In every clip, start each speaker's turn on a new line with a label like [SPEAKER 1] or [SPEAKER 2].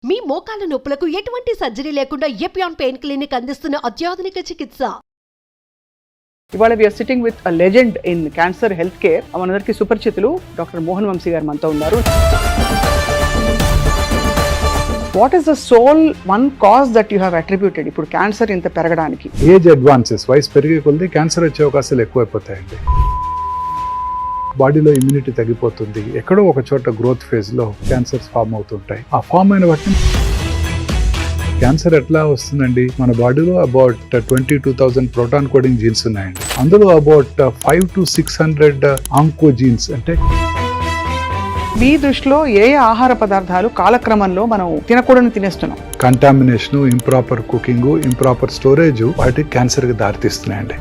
[SPEAKER 1] మీ మోకాల నొప్పులకు ఎటువంటి సర్జరీ లేకుండా ఎపియాన్ పెయిన్ క్లినిక్ అందిస్తున్న అత్యాధునిక చికిత్స.
[SPEAKER 2] ఇవాళ we're sitting with a legend in cancer health care. మనందరికీ సుపరిచితులు డాక్టర్ మోహన్ వంశీ గారు మనతో ఉన్నారు. What is the sole one cause that you have attributed ఇప్పుడు క్యాన్సర్ ఇంత పెరగడానికి?
[SPEAKER 3] ఏజ్ అడ్వాన్సెస్, వయసు పెరిగే కొద్ది క్యాన్సర్ వచ్చే అవకాశాలు ఎక్కువైపోతాయండి. బాడీలో ఇమ్యూనిటీ తగ్గిపోతుంది, ఎక్కడో ఒక చోట గ్రోత్ ఫేజ్ లో క్యాన్సర్స్ ఫామ్ అవుతుంటాయి. ఆ ఫామ్ అయిన వాటిని క్యాన్సర్ ఎట్లా వస్తుందండి? మన బాడీలో అబౌట్ 22,000 ప్రోటాన్ కోడింగ్ జీన్స్ ఉన్నాయండి. అందులో అబౌట్ 500 to 600 ఆంకో జీన్స్. అంటే
[SPEAKER 2] మీ దృష్టిలో ఏ ఆహార పదార్థాలు కాలక్రమంలో మనం తినకూడని తినేస్తున్నాం?
[SPEAKER 3] Contamination, improper cooking, improper storage వాటికి క్యాన్సర్ కి దారితీస్తున్నాయండి.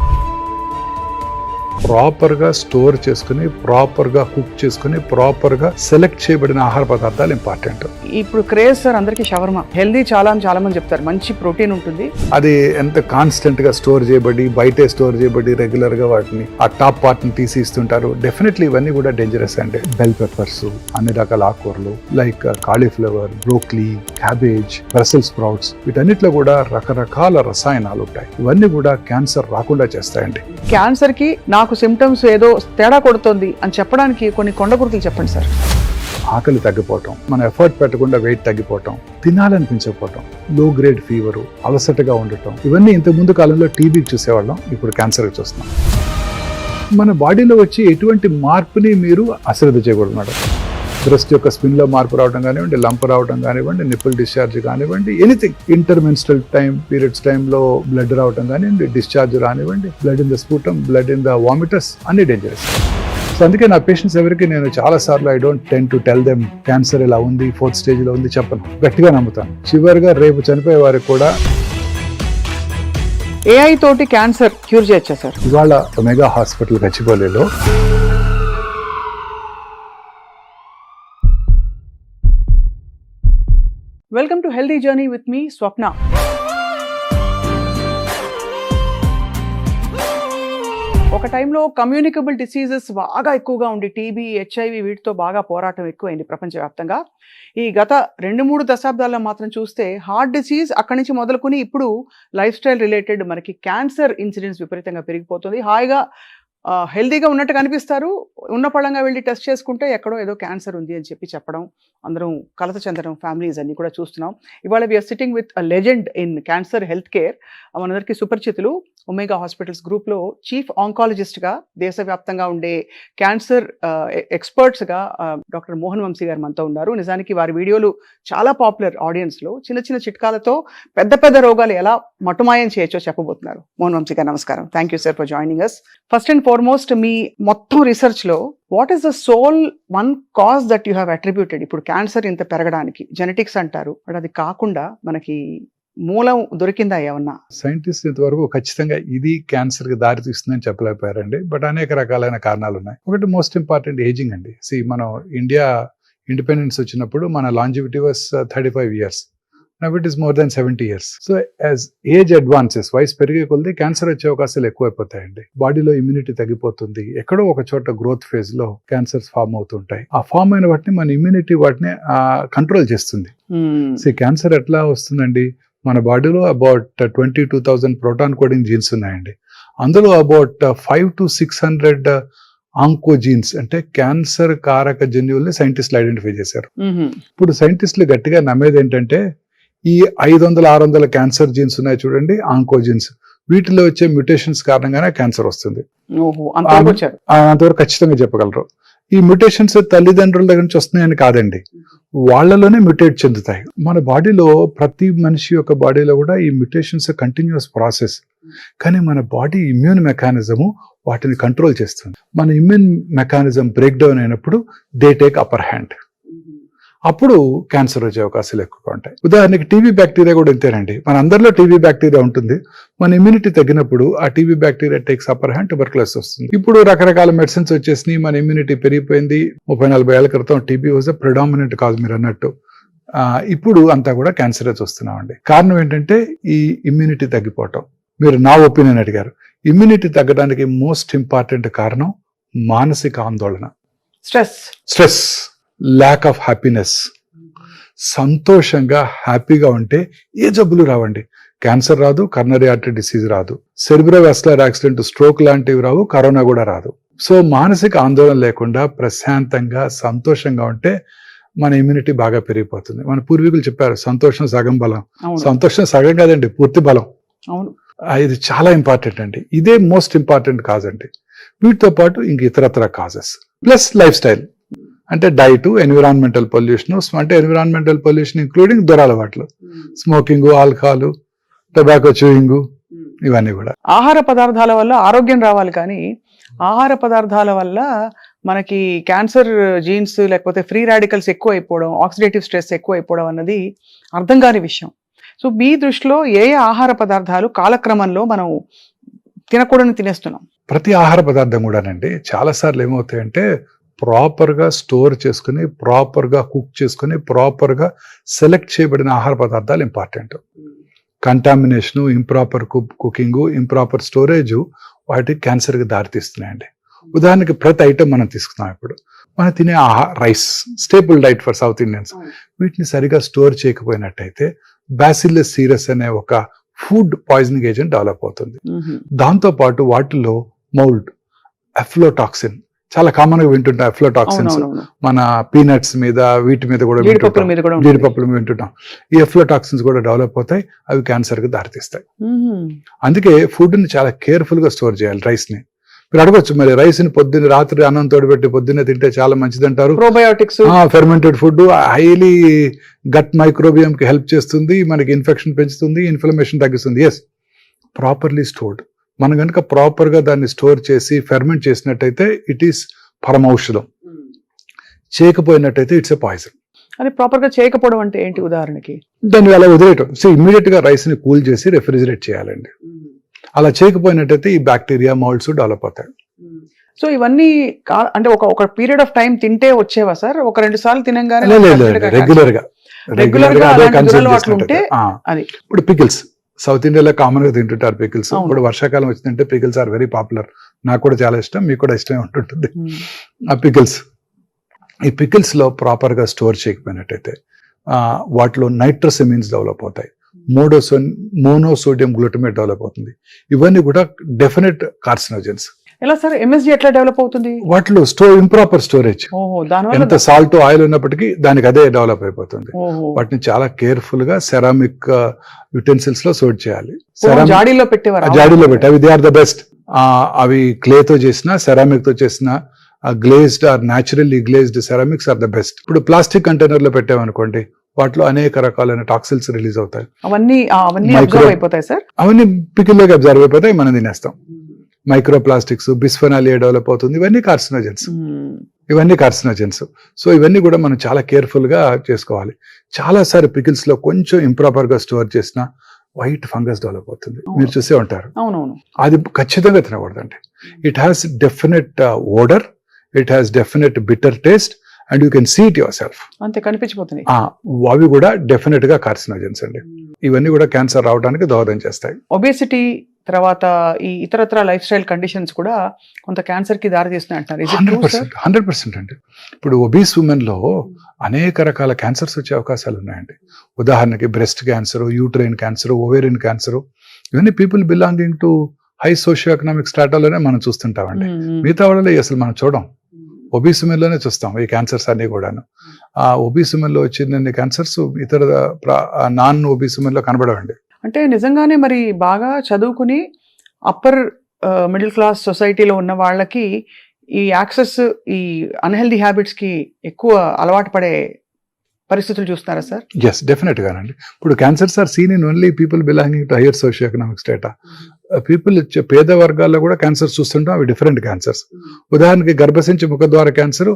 [SPEAKER 3] ప్రాపర్ గా స్టోర్ చేసుకుని, ప్రాపర్ గా కుక్ చేసుకుని, ప్రాపర్ గా సెలెక్ట్ చేయబడిన ఆహార పదార్థాలు ఇంపార్టెంట్.
[SPEAKER 2] ఇప్పుడు క్రేజ్ సార్ అందరికి షవర్మా హెల్దీ చాలా మంది చెప్తారు, మంచి ప్రోటీన్ ఉంటుంది.
[SPEAKER 3] అది ఎంత కాన్స్టెంట్ గా స్టోర్ చేయబడి, బయటే స్టోర్ చేయబడి, రెగ్యులర్ గా వాటిని ఆ టాప్ పార్ట్ ని తీసి ఇస్తుంటారు. డెఫినెట్లీ ఇవన్నీ కూడా డేంజరస్ అండి. బెల్ పెప్పర్స్, అన్ని రకాల ఆకుకూరలు like cauliflower, broccoli, cabbage, Brussels sprouts, వీటన్నిటిలో కూడా రకరకాల రసాయనాలు ఉంటాయి. ఇవన్నీ కూడా క్యాన్సర్ రాకుండా చేస్తాయండి.
[SPEAKER 2] క్యాన్సర్ కి నాకు సిమ్టమ్స్ ఏదో తేడా కొడుతుంది అని చెప్పడానికి కొన్ని కొండగుర్తులు చెప్పండి సార్.
[SPEAKER 3] ఆకలి తగ్గిపోవటం, మన ఎఫర్ట్ పెట్టకుండా వెయిట్ తగ్గిపోవటం, తినాలనిపించకపోవటం, లో గ్రేడ్ ఫీవరు, అలసటగా ఉండటం, ఇవన్నీ ఇంతకు ముందు కాలంలో టీబీకి చూసేవాళ్ళం, ఇప్పుడు క్యాన్సర్కి చూస్తున్నాం. మన బాడీలో వచ్చి ఎటువంటి మార్పుని మీరు అశ్రద్ధ చేయకూడదు మేడం. బ్రెస్ట్ యొక్క స్పిన్ లో మార్పు రావడం కానివ్వండి, లంప్ రావడం కానివ్వండి, నిప్పుల్ డిశ్చార్జ్ కానివ్వండి, ఎనీథింగ్. ఇంటర్మెన్స్ట్రల్ పీరియడ్స్ టైంలో బ్లడ్ రావడం కానివ్వండి, డిశ్చార్జ్ రానివ్వండి, blood in the sputum, blood in the vomitus, అన్ని డేంజరస్. సో అందుకే నా పేషెంట్స్ ఎవరికి నేను చాలా సార్లు I don't ten to tell them cancer ఇలా ఉంది, 4th stage లో ఉంది చెప్పను. గట్టిగా నమ్ముతాను. చివరిగా రేపు చనిపోయే వారికి కూడా
[SPEAKER 2] ఏఐ తోటి క్యాన్సర్ క్యూర్ చేయొచ్చా సార్?
[SPEAKER 3] ఇవాళ ఒమేగా హాస్పిటల్ గచ్చిబౌలిలో
[SPEAKER 2] welcome to healthy journey with మీ స్వప్న. ఒక టైంలో కమ్యూనికబుల్ డిసీజెస్ బాగా ఎక్కువగా ఉండి టీబీ, హెచ్ఐవి వీటితో బాగా పోరాటం ఎక్కువైంది ప్రపంచవ్యాప్తంగా. ఈ గత 2-3 దశాబ్దాల్లో మాత్రం చూస్తే హార్ట్ డిసీజ్ అక్కడి నుంచి మొదలుకొని ఇప్పుడు లైఫ్ స్టైల్ రిలేటెడ్ మనకి క్యాన్సర్ ఇన్సిడెన్స్ విపరీతంగా పెరిగిపోతుంది. హాయిగా హెల్దీగా ఉన్నట్టు కనిపిస్తారు, ఉన్న పళంగా వెళ్ళి టెస్ట్ చేసుకుంటే ఎక్కడో ఏదో క్యాన్సర్ ఉంది అని చెప్పడం, అందరం కలత చెందడం, ఫ్యామిలీస్ అన్ని కూడా చూస్తున్నాం. ఇవాళ we're sitting with a legend in cancer health care. మనందరికీ సుపరిచితులు, ఒమేగా హాస్పిటల్స్ గ్రూప్లో చీఫ్ ఆంకాలజిస్ట్గా, దేశవ్యాప్తంగా ఉండే క్యాన్సర్ ఎక్స్పర్ట్స్గా డాక్టర్ మోహన్ వంశీ గారు మనతో ఉన్నారు. నిజానికి వారి వీడియోలు చాలా పాపులర్ ఆడియన్స్లో. చిన్న చిన్న చిట్కాలతో పెద్ద పెద్ద రోగాలు ఎలా మటుమాయం చేయొచ్చో చెప్పబోతున్నారు. మోహన్ వంశీ గారు నమస్కారం. Thank you sir for joining us. First and foremost, మీ మొత్తం రీసెర్చ్లో what is the sole one cause that you have attributed ఇప్పుడు క్యాన్సర్ ఇంత పెరగడానికి? జెనెటిక్స్ అంటారు, బట్ అది కాకుండా మనకి మూలం దొరికిందా ఏమన్నా?
[SPEAKER 3] సైంటిస్ట్ ఇంతవరకు ఖచ్చితంగా ఇది క్యాన్సర్ కి దారి తీస్తుందని చెప్పలేకపోయారండి. బట్ అనేక రకాలైన కారణాలు ఉన్నాయి. ఒకటి మోస్ట్ ఇంపార్టెంట్ ఏజింగ్ అండి. మనం ఇండియా ఇండిపెండెన్స్ వచ్చినప్పుడు మన longevity was 35 years. Now it is more than 70 years. So as age advances, వయసు పెరిగే కొద్ది క్యాన్సర్ వచ్చే అవకాశాలు ఎక్కువైపోతాయండి. బాడీలో ఇమ్యూనిటీ తగ్గిపోతుంది, ఎక్కడో ఒక చోట గ్రోత్ ఫేజ్ లో క్యాన్సర్స్ ఫామ్ అవుతుంటాయి. ఆ ఫామ్ అయిన వాటిని మన ఇమ్యూనిటీ వాటిని కంట్రోల్ చేస్తుంది. క్యాన్సర్ ఎట్లా వస్తుందండి? మన బాడీలో అబౌట్ 22,000 ప్రోటాన్ కోడింగ్ జీన్స్ ఉన్నాయండి. అందులో అబౌట్ 500 to 600 ఆంకో జీన్స్, అంటే క్యాన్సర్ కారక జన్యువుల్ని సైంటిస్టులు ఐడెంటిఫై చేశారు. ఇప్పుడు సైంటిస్టులు గట్టిగా నమ్మేది ఏంటంటే ఈ 500-600 క్యాన్సర్ జీన్స్ ఉన్నాయి చూడండి, ఆంకో జీన్స్, వీటిలో వచ్చే మ్యూటేషన్స్ కారణంగానే క్యాన్సర్ వస్తుంది. అంతవరకు ఖచ్చితంగా చెప్పగలరు. ఈ మ్యూటేషన్స్ తల్లిదండ్రుల దగ్గర నుంచి వస్తున్నాయని కాదండి, వాళ్ళలోనే మ్యూటేట్ చెందుతాయి. మన బాడీలో ప్రతి మనిషి యొక్క బాడీలో కూడా ఈ మ్యూటేషన్స్ కంటిన్యూస్ ప్రాసెస్. కానీ మన బాడీ ఇమ్యూన్ మెకానిజము వాటిని కంట్రోల్ చేస్తుంది. మన ఇమ్యూన్ మెకానిజం బ్రేక్ డౌన్ అయినప్పుడు దే టేక్ అప్పర్ హ్యాండ్. అప్పుడు క్యాన్సర్ వచ్చే అవకాశాలు ఎక్కువగా ఉంటాయి. ఉదాహరణకి టీబీ బ్యాక్టీరియా కూడా ఇంతేనండి. మన అందరిలో టీబీ బ్యాక్టీరియా ఉంటుంది. మన ఇమ్యూనిటీ తగ్గినప్పుడు ఆ TB bacteria takes upper hand, tuberculosis వస్తుంది. ఇప్పుడు రకరకాల మెడిసిన్స్ వచ్చేసినాయి, మన ఇమ్యూనిటీ పెరిగిపోయింది. 30-40 ఏళ్ల క్రితం TB was a predominant cause మీరు అన్నట్టు. ఇప్పుడు అంతా కూడా క్యాన్సర్ చూస్తున్నామండి. కారణం ఏంటంటే ఈ ఇమ్యూనిటీ తగ్గిపోవటం. మీరు నా ఒపీనియన్ అడిగారు. ఇమ్యూనిటీ తగ్గడానికి మోస్ట్ ఇంపార్టెంట్ కారణం మానసిక ఆందోళన, స్ట్రెస్, ల్యాక్ ఆఫ్ హ్యాపీనెస్. సంతోషంగా హ్యాపీగా ఉంటే ఏ జబ్బులు రావండి. క్యాన్సర్ రాదు, కర్నరీ ఆర్టరీ డిసీజ్ రాదు, సెరిబ్రోవాస్కులర్ యాక్సిడెంట్, స్ట్రోక్ లాంటివి రావు, కరోనా కూడా రాదు. సో మానసిక ఆందోళన లేకుండా ప్రశాంతంగా సంతోషంగా ఉంటే మన ఇమ్యూనిటీ బాగా పెరిగిపోతుంది. మన పూర్వీకులు చెప్పారు, సంతోషం సగం బలం. సంతోషం సగం కాదండి, పూర్తి బలం.
[SPEAKER 2] అవును,
[SPEAKER 3] ఇది చాలా ఇంపార్టెంట్ అండి. ఇదే మోస్ట్ ఇంపార్టెంట్ కాజ్ అండి. వీటితో పాటు ఇంక ఇతరత్ర కాజెస్ ప్లస్ లైఫ్ స్టైల్ అంటే డైట్, ఎన్విరాన్మెంటల్ పొల్యూషన్. అంటే ఎన్విరాన్మెంటల్ పొల్యూషన్ ఇంక్లూడింగ్ దురలవాట్లు, స్మోకింగ్, ఆల్కహాల్, టొబాకో చూయింగ్, ఇవన్నీ కూడా.
[SPEAKER 2] ఆహార పదార్థాల వల్ల ఆరోగ్యం రావాలి, కానీ ఆహార పదార్థాల వల్ల మనకి క్యాన్సర్ జీన్స్ లేకపోతే ఫ్రీ రాడికల్స్ ఎక్కువ అయిపోవడం, ఆక్సిడేటివ్ స్ట్రెస్ ఎక్కువ అయిపోవడం అన్నది అర్థం కాని విషయం. సో మీ దృష్టిలో ఏ ఆహార పదార్థాలు కాలక్రమంలో మనం తినకూడని తినేస్తున్నాం?
[SPEAKER 3] ప్రతి ఆహార పదార్థం కూడానండి చాలాసార్లు ఏమవుతాయంటే ప్రాపర్గా స్టోర్ చేసుకుని, ప్రాపర్గా కుక్ చేసుకుని, ప్రాపర్గా సెలెక్ట్ చేయబడిన ఆహార పదార్థాలు important. Contamination, improper cooking, improper storage వాటికి క్యాన్సర్కి దారితీస్తున్నాయండి. ఉదాహరణకి ప్రతి ఐటమ్ మనం తీసుకున్నాం. ఇప్పుడు మనం తినే rice staple diet for south Indians. వీటిని సరిగా స్టోర్ చేయకపోయినట్టయితే బ్యాసిల్లస్ సీరస్ అనే ఒక ఫుడ్ పాయిజనింగ్ ఏజెంట్ డెవలప్ అవుతుంది. దాంతో పాటు వాటిలో మౌల్డ్, అఫ్లోటాక్సిన్, చాలా కామన్ గా వింటుంటాం ఎఫ్లోటాక్సిన్స్. మన పీనట్స్ మీద, వీటి మీద కూడా జీడిపప్పుల మీద వింటుంటాం. ఈ ఎఫ్లోటాక్సిన్స్ కూడా డెవలప్ అవుతాయి, అవి క్యాన్సర్ కి దారితీస్తాయి. అందుకే ఫుడ్ ని చాలా కేర్ఫుల్ గా స్టోర్ చేయాలి. రైస్ ని మీరు అడగొచ్చు, మరి రైస్ ని పొద్దున్న రాత్రి అన్నం తోడిపెట్టి పొద్దున్నే తింటే చాలా మంచిది అంటారు.
[SPEAKER 2] Probiotics,
[SPEAKER 3] fermented food highly gut microbiome కి హెల్ప్ చేస్తుంది, మనకి ఇన్ఫెక్షన్ పెంచుతుంది, ఇన్ఫ్లమేషన్ తగ్గిస్తుంది. Yes, properly stored. మనం కనుక ప్రాపర్ గా దాన్ని స్టోర్ చేసి ఫెర్మెంట్ చేసినట్టయితే ఇట్ ఈస్ పరమౌషధం. చేయకపోయినట్టయితే ఇట్స్ ఎ పాయిజన్.
[SPEAKER 2] అది ప్రాపర్ గా చేయకపోవడం అంటే ఏంటి? ఉదాహరణకి
[SPEAKER 3] దాన్ని అలా వదిలేయటం. సో ఇమ్మీడియట్ గా రైస్ ని కూల్ చేసి రెఫ్రిజిరేట్ చేయాలండి. అలా చేయకపోయినట్టయితే ఈ బ్యాక్టీరియా, మౌల్డ్స్ డెవలప్ అవుతాయి.
[SPEAKER 2] సో ఇవన్నీ అంటే ఒక పీరియడ్ ఆఫ్ టైం తింటే వచ్చేవా సార్? ఒక 2 సార్లు తినంగానే
[SPEAKER 3] రెగ్యులర్ గా అదే కన్సూమ్
[SPEAKER 2] ఉంటే అది.
[SPEAKER 3] ఇప్పుడు పికిల్స్ సౌత్ ఇండియాలో కామన్ గా తింటుంటారు పికిల్స్. ఇప్పుడు వర్షాకాలం వచ్చిందంటే పికిల్స్ ఆర్ వెరీ పాపులర్. నాకు కూడా చాలా ఇష్టం, మీకు కూడా ఇష్టమే ఉంటుంటుంది ఆ పికిల్స్. ఈ పికిల్స్ లో ప్రాపర్ గా స్టోర్ చేయకపోయినట్టయితే వాటిలో నైట్రోసెమిన్స్ డెవలప్ అవుతాయి, మోనోసోడియం గ్లూటమేట్ డెవలప్ అవుతుంది. ఇవన్నీ కూడా డెఫినెట్ కార్సినోజెన్స్.
[SPEAKER 2] ఎలా సార్ MSG ఎట్లా డెవలప్ అవుతుంది?
[SPEAKER 3] వాటిలో ఇంప్రాపర్ స్టోరేజ్. ఎంత సాల్ట్, ఆయిల్ ఉన్నప్పటికీ దానికి అదే డెవలప్ అయిపోతుంది. వాటిని చాలా కేర్ఫుల్ గా సెరామిక్ యుటెన్సిల్స్ లో స్టోర్ చేయాలి.
[SPEAKER 2] జాడీలో పెట్టేవారు,
[SPEAKER 3] జాడీలో పెట్టి అవి దే ఆర్ ద బెస్ట్. అవి క్లే తో చేసిన, సెరామిక్ తో చేసిన glazed or naturally glazed ceramics are the best. ఇప్పుడు ప్లాస్టిక్ కంటైనర్ లో పెట్టామనుకోండి, వాటిలో అనేక రకాలైన టాక్సిన్స్ రిలీజ్ అవుతాయి.
[SPEAKER 2] అవన్నీ అబ్జర్వ్ అయిపోతాయి సార్.
[SPEAKER 3] అవన్నీ పికిల్లోకి అబ్జర్వ్ అయిపోతాయి, మనం తినేస్తాం. మైక్రో ప్లాస్టిక్స్, బిస్ఫెనాల్ ఏ డెవలప్ అవుతుంది. ఇవన్నీ కార్సినోజెన్స్. సో ఇవన్నీ కూడా మనం చాలా కేర్ఫుల్ గా చేసుకోవాలి. చాలాసార్లు పికిల్స్ లో కొంచెం ఇంప్రాపర్ గా స్టోర్ చేసిన వైట్ ఫంగస్ డెవలప్ అవుతుంది. మీరు చూసే ఉంటారు. అది ఖచ్చితంగా తినకూడదండి. It has definite odour, it has definite bitter taste and you can see it yourself.
[SPEAKER 2] అంతే కనిపించిపోతుంది.
[SPEAKER 3] అవి కూడా డెఫినెట్ గా కార్సినోజెన్స్ అండి. ఇవన్నీ కూడా క్యాన్సర్ రావడానికి దోహదం చేస్తాయి.
[SPEAKER 2] ఒబేసిటీ తర్వాత ఈ ఇతరత్ర లైఫ్ స్టైల్ కండిషన్స్ కూడా కొంత క్యాన్సర్ కి దారి తీస్తున్నాయి అంటారు.
[SPEAKER 3] 100% అండి. ఇప్పుడు ఒబీస్ ఉమెన్ లో అనేక రకాల క్యాన్సర్స్ వచ్చే అవకాశాలు ఉన్నాయండి. ఉదాహరణకి breast cancer, uterine cancer, ovarian cancer, ఇవన్నీ people belonging to high socio economic స్ట్రాటాలోనే మనం చూస్తుంటామండి. మిగతా వాళ్ళలో అసలు మనం చూడం, ఒబీస్ ఉమెన్ లోనే చూస్తాం ఈ క్యాన్సర్స్ అన్ని కూడాను. ఆ ఒబీస్ ఉమెన్ లో వచ్చిన క్యాన్సర్స్ ఇతర నాన్ ఒబీస్ ఉమెన్ లో కనబడవండి.
[SPEAKER 2] అంటే నిజంగానే మరి బాగా చదువుకుని అప్పర్ మిడిల్ క్లాస్ సొసైటీలో ఉన్న వాళ్ళకి ఈ యాక్సెస్, ఈ అన్హెల్దీ హ్యాబిట్స్ కి ఎక్కువ అలవాటు పడే పరిస్థితులు చూస్తున్నారా సార్?
[SPEAKER 3] ఎస్, డెఫినెట్ గానండి. ఇప్పుడు cancers are seen in only people belonging to higher socio economic strata. People పేద వర్గాల్లో కూడా క్యాన్సర్స్ చూస్తుంటాం, అవి డిఫరెంట్ క్యాన్సర్స్. ఉదాహరణకి గర్భసించి ముఖద్వార cancer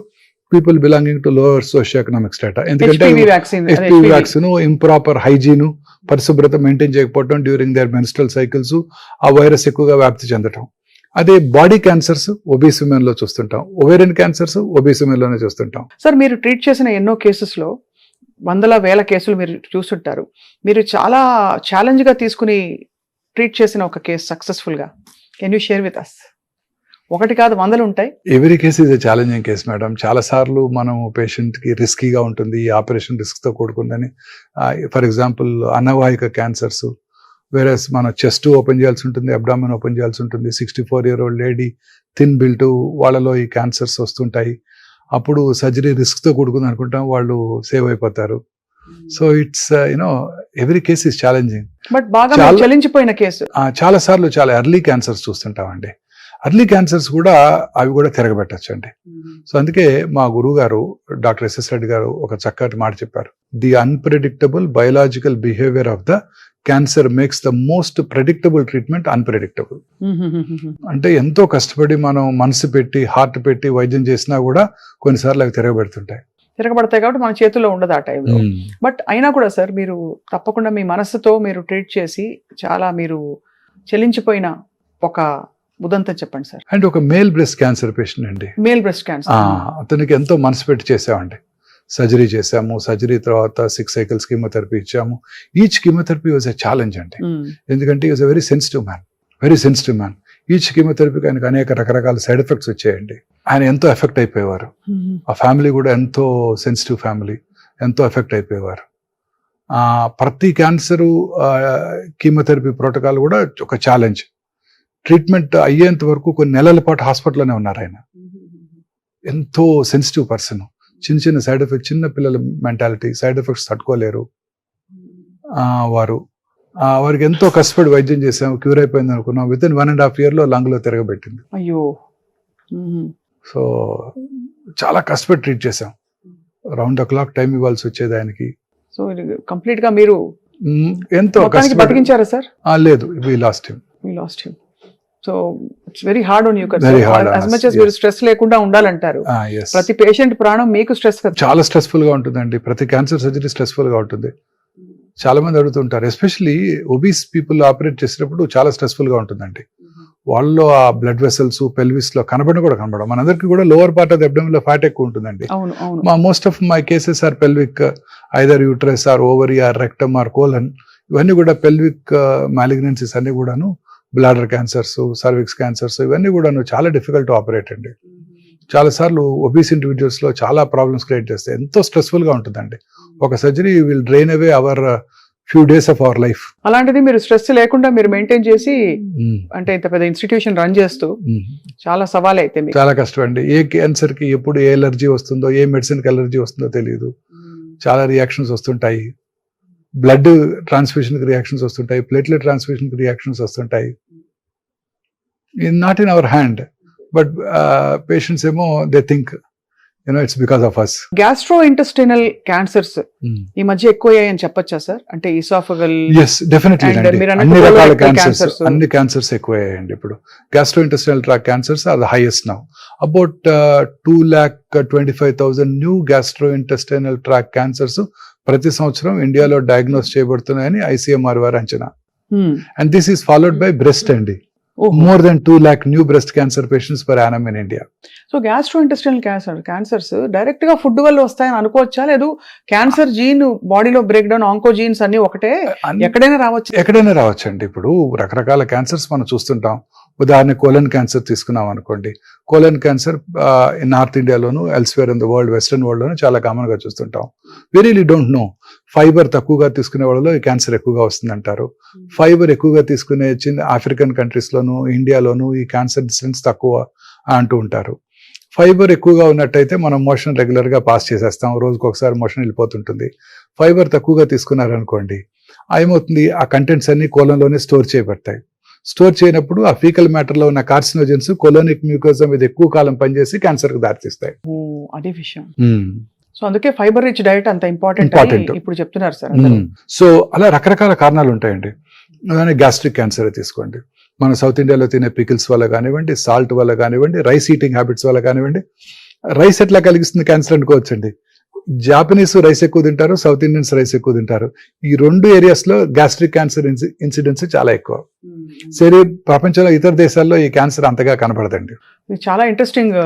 [SPEAKER 3] people belonging to lower socio economic strata. ఎందుకంటే HPV వ్యాక్సిన్, ఇంప్రాపర్ హైజీన్, పరిశుభ్రత మెయింటైన్ చేయకపోవడం డ్యూరింగ్ దేర్ మెన్స్ట్రల్ సైకిల్స్, ఆ వైరస్ ఎక్కువగా వ్యాప్తి చెందటం. అదే బాడీ క్యాన్సర్స్ ఒబీస్ ఉమెన్ లో చూస్తుంటాం, ఓవేరియన్ క్యాన్సర్స్ ఒబీస్ ఉమెన్ లోనే చూస్తుంటాం.
[SPEAKER 2] సార్ మీరు ట్రీట్ చేసిన ఎన్నో కేసెస్ లో 100,000 కేసులు మీరు చూస్తుంటారు. మీరు చాలా ఛాలెంజ్ గా తీసుకుని ట్రీట్ చేసిన ఒక కేసు సక్సెస్ఫుల్ గా can you share with us ఒకటి కాదు 100 ఉంటాయి.
[SPEAKER 3] Every case is a challenging case madam. చాలా సార్లు మనం పేషెంట్ కి రిస్కీగా ఉంటుంది, ఈ ఆపరేషన్ రిస్క్ తో కూడుకుందని. ఫర్ ఎగ్జాంపుల్ అనవాహిక క్యాన్సర్స్, వేరే మనం చెస్ట్ ఓపెన్ చేయాల్సి ఉంటుంది, అబ్డామిన్ ఓపెన్ చేయాల్సి ఉంటుంది. 64-year-old లేడీ, థిన్ బిల్ట్, వాళ్ళలో ఈ క్యాన్సర్స్ వస్తుంటాయి. అప్పుడు సర్జరీ రిస్క్ తో కూడుకుంది అనుకుంటాం, వాళ్ళు సేవ్ అయిపోతారు. So it's every case is challenging.
[SPEAKER 2] But బాగా
[SPEAKER 3] చాలా-
[SPEAKER 2] చలించిపోయిన కేసు.
[SPEAKER 3] చాలా సార్లు చాలా ఎర్లీ క్యాన్సర్స్ చూస్తుంటామండి. ఎర్లీ క్యాన్సర్స్ కూడా అవి కూడా తిరగబెట్టచ్చండి. సో అందుకే మా గురువు గారు డాక్టర్ ఎస్ఎస్ రెడ్డి గారు ఒక చక్కటి మాట చెప్పారు. The unpredictable biological behaviour of the cancer makes the most predictable treatment unpredictable. అంటే ఎంతో కష్టపడి మనం మనసు పెట్టి హార్ట్ పెట్టి వైద్యం చేసినా కూడా కొన్నిసార్లు అవి తిరగబెడుతుంటాయి.
[SPEAKER 2] తిరగబడతాయి కాబట్టి మన చేతుల్లో ఉండదు ఆ టైంలో. బట్ అయినా కూడా సార్, మీరు తప్పకుండా మీ మనసుతో మీరు ట్రీట్ చేసి చాలా మీరు చెల్లించిపోయిన ఒక ఉదంతం చెప్పండి సార్.
[SPEAKER 3] అండ్ ఒక మేల్ బ్రెస్ట్ క్యాన్సర్ పేషెంట్ అండి.
[SPEAKER 2] Male breast cancer.
[SPEAKER 3] అతనికి ఎంతో మనసు పెట్టి చేసామండి. సర్జరీ చేసాము. సర్జరీ తర్వాత 6 cycles కీమోథెరపీ ఇచ్చాము. Each chemotherapy was a challenge అండి. ఎందుకంటే is a very sensitive man. Each కీమోథెరపీకి ఆయనకు అనేక రకరకాల సైడ్ ఎఫెక్ట్స్ వచ్చాయండి. ఆయన ఎంతో ఎఫెక్ట్ అయిపోయేవారు. ఆ ఫ్యామిలీ కూడా ఎంతో సెన్సిటివ్ ఫ్యామిలీ, ఎంతో ఎఫెక్ట్ అయిపోయేవారు. ప్రతి క్యాన్సరు కీమోథెరపీ ప్రోటోకాల్ కూడా ఒక ఛాలెంజ్. ట్రీట్మెంట్ అయ్యేంత వరకు కొన్ని నెలల పాటు హాస్పిటల్లోనే ఉన్నారు ఆయన. ఎంతో సెన్సిటివ్ పర్సన్. చిన్న సైడ్ ఎఫెక్ట్, చిన్న పిల్లల మెంటాలిటీ, సైడ్ ఎఫెక్ట్స్ తట్టుకోలేరు వారికి ఎంతో కష్టపడి వైద్యం చేసాము. క్యూర్ అయిపోయింది అనుకున్నాం. Within 1.5 years లంగ్లో తిరగబెట్టింది.
[SPEAKER 2] అయ్యో.
[SPEAKER 3] సో చాలా కష్టపడి ట్రీట్ చేసాం. రౌండ్ ద క్లాక్ టైం ఇవ్వాల్సి వచ్చేది ఆయనకి.
[SPEAKER 2] సో కంప్లీట్ గా మీరు
[SPEAKER 3] ఎంతో కష్టపడి
[SPEAKER 2] బతికించారా సార్?
[SPEAKER 3] లేదు, we lost him.
[SPEAKER 2] So it's very hard on you కదా.
[SPEAKER 3] Very hard on
[SPEAKER 2] as
[SPEAKER 3] us,
[SPEAKER 2] much as
[SPEAKER 3] yes.
[SPEAKER 2] మీరు స్ట్రెస్ లేకుండా ఉండాలంటారు. ప్రతి పేషెంట్ ప్రాణం మీకు స్ట్రెస్ కదా.
[SPEAKER 3] చాలా స్ట్రెస్ఫుల్ గా ఉంటుందండి. ప్రతి క్యాన్సర్ సర్జరీ స్ట్రెస్ఫుల్ గా ఉంటుంది. చాలా మంది అడుగుతుంటారు, ఎస్పెషల్లీ ఒబీస్ పీపుల్ ఆపరేట్ చేసేటప్పుడు చాలా స్ట్రెస్ఫుల్ గా ఉంటుందండి. వాళ్ళలో ఆ బ్లడ్ వెసల్స్ పెల్విస్ లో కనబడడం. మనందరికి కూడా lower part of the abdomen లో ఫ్యాట్ ఎక్కువ ఉంటుందండి. Most of my cases are pelvic, either uterus or ovary or rectum or colon. ఇవన్నీ కూడా పెల్విక్ మాలిగ్నెన్సీస్ అన్ని కూడాను, బ్లాడర్ క్యాన్సర్స్, సర్విక్స్ క్యాన్సర్స్, ఇవన్నీ కూడాను చాలా డిఫికల్ట్ టు ఆపరేట్ అండి. చాలా సార్లు ఒబీస్ ఇండివిజువల్స్ లో చాలా ప్రాబ్లమ్స్ క్రియేట్ చేస్తాయి. ఎంతో స్ట్రెస్ఫుల్ గా ఉంటుందండి. ఒక surgery will drain away our few days of our life.
[SPEAKER 2] అలాంటిది మీరు స్ట్రెస్ లేకుండా మీరు మెయింటైన్ చేసి, అంటే ఇంత పెద్ద ఇన్స్టిట్యూషన్ రన్ చేస్తూ చాలా సవాల్ అయితే మీకు.
[SPEAKER 3] చాలా కష్టం అండి. ఏ క్యాన్సర్ కి ఎప్పుడు ఏ ఎలర్జీ వస్తుందో, ఏ మెడిసిన్ కి ఎలర్జీ వస్తుందో తెలియదు. చాలా రియాక్షన్స్ వస్తుంటాయి. బ్లడ్ ట్రాన్స్ఫ్యూషన్ కి రియాక్షన్స్ వస్తుంటాయి, ప్లేట్లెట్ ట్రాన్స్ఫ్యూషన్ కి రియాక్షన్స్ వస్తుంటాయి. Not in our hand, but patients ఏమో they think it's because of us.
[SPEAKER 2] Gastrointestinal cancers ఈ మధ్య ఎక్కువయ్యాయని చెప్పొచ్చా సార్? అంటే ఈసాఫగల్.
[SPEAKER 3] Yes, definitely. అన్ని రకాల క్యాన్సర్స్, అన్ని క్యాన్సర్స్ ఎక్కువయ్యాయండి ఇప్పుడు. Gastrointestinal tract cancers are the highest now. About 2,25,000 new gastrointestinal tract cancers ప్రతి సంవత్సరం ఇండియాలో డయాగ్నోస్ చేయబడుతున్నాయని ICMR వారి అంచనా. And this is followed by breast అండి. More than 2 lakh new breast cancer patients per annum in India.
[SPEAKER 2] So gastro intestinal cancers direct గా food వల్ల వస్తాయని అనుకోవచ్చా? లేదు క్యాన్సర్ జీన్ బాడీలో బ్రేక్ డౌన్, ఆంకో జీన్స్ అన్ని ఒకటే, ఎక్కడైనా రావచ్చు
[SPEAKER 3] అండి. ఇప్పుడు రకరకాల క్యాన్సర్స్ మనం చూస్తుంటాం. ఉదాహరణ కోలన్ క్యాన్సర్ తీసుకున్నాం అనుకోండి. కోలన్ క్యాన్సర్ నార్త్ ఇండియాలోను, elsewhere in the world, western world లోను చాలా కామన్ గా చూస్తుంటాం. We really don't know. Fibre తక్కువగా తీసుకునే వాళ్ళలో ఈ క్యాన్సర్ ఎక్కువగా వస్తుంది అంటారు. ఫైబర్ ఎక్కువగా తీసుకునే చిన్న ఆఫ్రికన్ కంట్రీస్ లోను, ఇండియాలోను ఈ క్యాన్సర్ ఇన్సిడెన్స్ తక్కువ అంటూ ఉంటారు. ఫైబర్ ఎక్కువగా ఉన్నట్టయితే మనం మోషన్ రెగ్యులర్ గా పాస్ చేసేస్తాం, రోజుకి ఒకసారి మోషన్ వెళ్ళిపోతుంటుంది. ఫైబర్ తక్కువగా తీసుకున్నారనుకోండి, ఏమవుతుంది, ఆ కంటెంట్స్ అన్ని కోలంలోనే స్టోర్ చేయబడతాయి. స్టోర్ చేయనప్పుడు ఆ ఫీకల్ మ్యాటర్ లో ఉన్న కార్సినోజన్స్ కోలోనిక్ మ్యూకోజా మీద ఎక్కువ కాలం పనిచేసి క్యాన్సర్ కు దారితీస్తాయి.
[SPEAKER 2] అదే విషయం. సో అందుకే ఫైబర్ రిచ్ డైట్ అంత ఇంపార్టెంట్ ఇప్పుడు చెప్తున్నారు సార్.
[SPEAKER 3] సో అలా రకరకాల కారణాలు ఉంటాయండి. గ్యాస్ట్రిక్ క్యాన్సర్ తీసుకోండి. మన సౌత్ ఇండియాలో తినే పికిల్స్ వల్ల కానివ్వండి, సాల్ట్ వల్ల కానివ్వండి, రైస్ ఈటింగ్ హ్యాబిట్స్ వల్ల కానివ్వండి. రైస్ ఎట్లా కలిగిస్తుంది క్యాన్సర్ అనుకోవచ్చండి. జాపనీస్ రైస్ ఎక్కువ తింటారు, సౌత్ ఇండియన్స్ రైస్ ఎక్కువ తింటారు. ఈ 2 areas లో గ్యాస్ట్రిక్ క్యాన్సర్ ఇన్సిడెన్స్ చాలా ఎక్కువ. సరే, ప్రపంచంలో ఇతర దేశాల్లో ఈ క్యాన్సర్ అంతగా కనపడదండి.
[SPEAKER 2] చాలా ఇంట్రెస్టింగ్.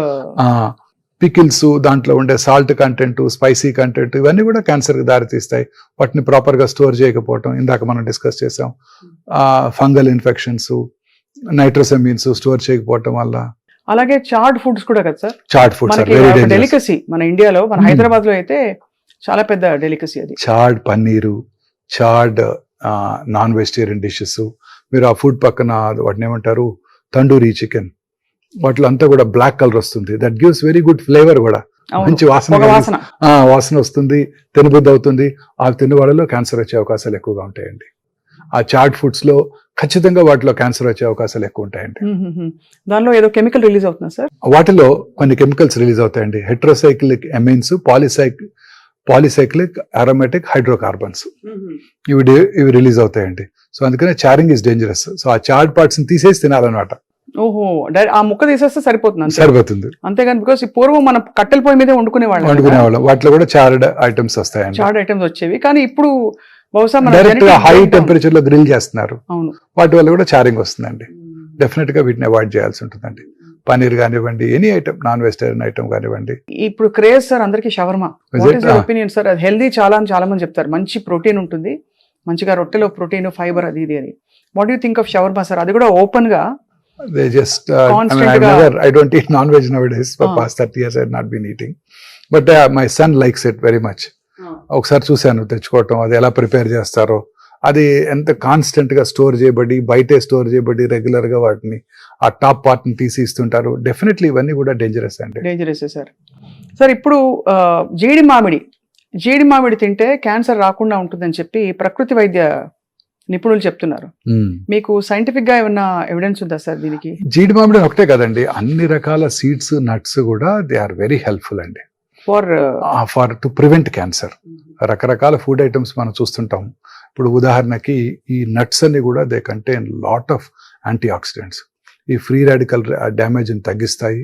[SPEAKER 3] పికిల్స్, దాంట్లో ఉండే సాల్ట్ కంటెంట్, స్పైసీ కంటెంట్, ఇవన్నీ కూడా క్యాన్సర్ కి దారితీస్తాయి. వాటిని ప్రాపర్ గా స్టోర్ చేయకపోవటం, ఇందాక మనం డిస్కస్ చేసాం. ఫంగల్ ఇన్ఫెక్షన్స్, నైట్రోసెమిన్స్ స్టోర్ చేయకపోవటం వల్ల.
[SPEAKER 2] అలాగే చార్డ్ ఫుడ్స్ కూడా కదా సార్,
[SPEAKER 3] చాట్ ఫుడ్స్
[SPEAKER 2] మనకి డెలికసీ మన ఇండియాలో, మన హైదరాబాద్ లో అయితే చాలా పెద్ద డెలికసీ అది.
[SPEAKER 3] Chad paneer, Chad non vegetarian dishes, మీరు ఆ ఫుడ్ పక్కన వాటిని ఏమంటారు తండూరి చికెన్, వాటిలో అంతా కూడా బ్లాక్ కలర్ వస్తుంది. That gives very good flavour కూడా, మంచి వాసన వాసన వస్తుంది, తినబుద్ధి అవుతుంది. ఆ తిన్న వాళ్ళలో క్యాన్సర్ వచ్చే అవకాశాలు ఎక్కువగా ఉంటాయండి. ఆ చాట్ ఫుడ్స్ లో ఖచ్చితంగా వాటిలో క్యాన్సర్ వచ్చే అవకాశాలు ఎక్కువ ఉంటాయండి.
[SPEAKER 2] దానిలో ఏదో కెమికల్ రిలీజ్ అవుతుందా సార్?
[SPEAKER 3] వాటిలో కొన్ని కెమికల్స్ రిలీజ్ అవుతాయండి. Heterocyclic amines, polycyclic aromatic hydrocarbons, ఇవి రిలీజ్ అవుతాయండి. సో అందుకనే చారింగ్ ఇస్ డేంజరస్. సో ఆ చార్డ్ పార్ట్స్ ని తీసేసి తినాలన్నమాట.
[SPEAKER 2] ఓహో, ఆ ముక్క తీసేస్తే సరిపోతుంది.
[SPEAKER 3] సరిపోతుంది.
[SPEAKER 2] అంతేగాని బికాస్ పూర్వం మనం కట్టెల పొయ్యి మీద వండుకునేవాళ్ళం,
[SPEAKER 3] వాటిలో కూడా చార్డ్ ఐటమ్స్ వస్తాయండి.
[SPEAKER 2] చార్డ్ ఐటమ్స్ వచ్చేవి, కానీ ఇప్పుడు బహుశా
[SPEAKER 3] డైరెక్ట్ హై టెంపరేచర్ లో గ్రిల్ చేస్తున్నారు.
[SPEAKER 2] అవును,
[SPEAKER 3] వాటి వల్ల కూడా చారింగ్ వస్తుందండి. డెఫినెట్ గా వీటిని అవాయిడ్ చేయాల్సి ఉంటుందండి. పనీర్ కానివ్వండి, any item, non vegetarian item కానివ్వండి.
[SPEAKER 2] ఇప్పుడు క్రేజ్ సార్ అందరికి షవర్మా. ఒపీనియన్ సార్, అది హెల్దీ చాలా అని చాలా మంది చెప్తారు. మంచి ప్రోటీన్ ఉంటుంది, మంచిగా రొట్టెలో ప్రోటీన్, ఫైబర్, అది ఇది అని. What you think of shawarma sir? అది కూడా ఓపెన్ గా
[SPEAKER 3] they just I don't eat non-veg nowadays. For past 30 years I have not been eating, but my son likes it very much. ఒకసారి చూశాను తెచ్చుకోవటం, అది ఎలా ప్రిపేర్ చేస్తారో, అది ఎంత కాన్స్టెంట్ గా స్టోర్ చేయబడి, బయటే స్టోర్ చేయబడి, రెగ్యులర్ గా వాటిని ఆ టాప్ పార్ట్ ని తీసి ఇస్తుంటారు. డెఫినెట్లీ ఇవన్నీ కూడా డేంజరస్ అండి.
[SPEAKER 2] Dangerous sir. సార్ ఇప్పుడు జీడి మామిడి తింటే క్యాన్సర్ రాకుండా ఉంటుందని చెప్పి ప్రకృతి వైద్య నిపుణులు చెప్తున్నారు. మీకు సైంటిఫిక్ గా ఏమన్నా ఎవిడెన్స్ ఉందా సార్ దీనికి?
[SPEAKER 3] జీడి మామిడి ఒకటే కదండి, అన్ని రకాల సీడ్స్, నట్స్ కూడా దే ఆర్ వెరీ హెల్ప్ఫుల్ అండి ఫర్ టు ప్రివెంట్ క్యాన్సర్. రకరకాల ఫుడ్ ఐటమ్స్ మనం చూస్తుంటాం. ఇప్పుడు ఉదాహరణకి ఈ నట్స్ అన్ని కూడా they contain lot of antioxidants. ఈ ఫ్రీ రాడికల్ డ్యామేజ్ ని తగ్గిస్తాయి.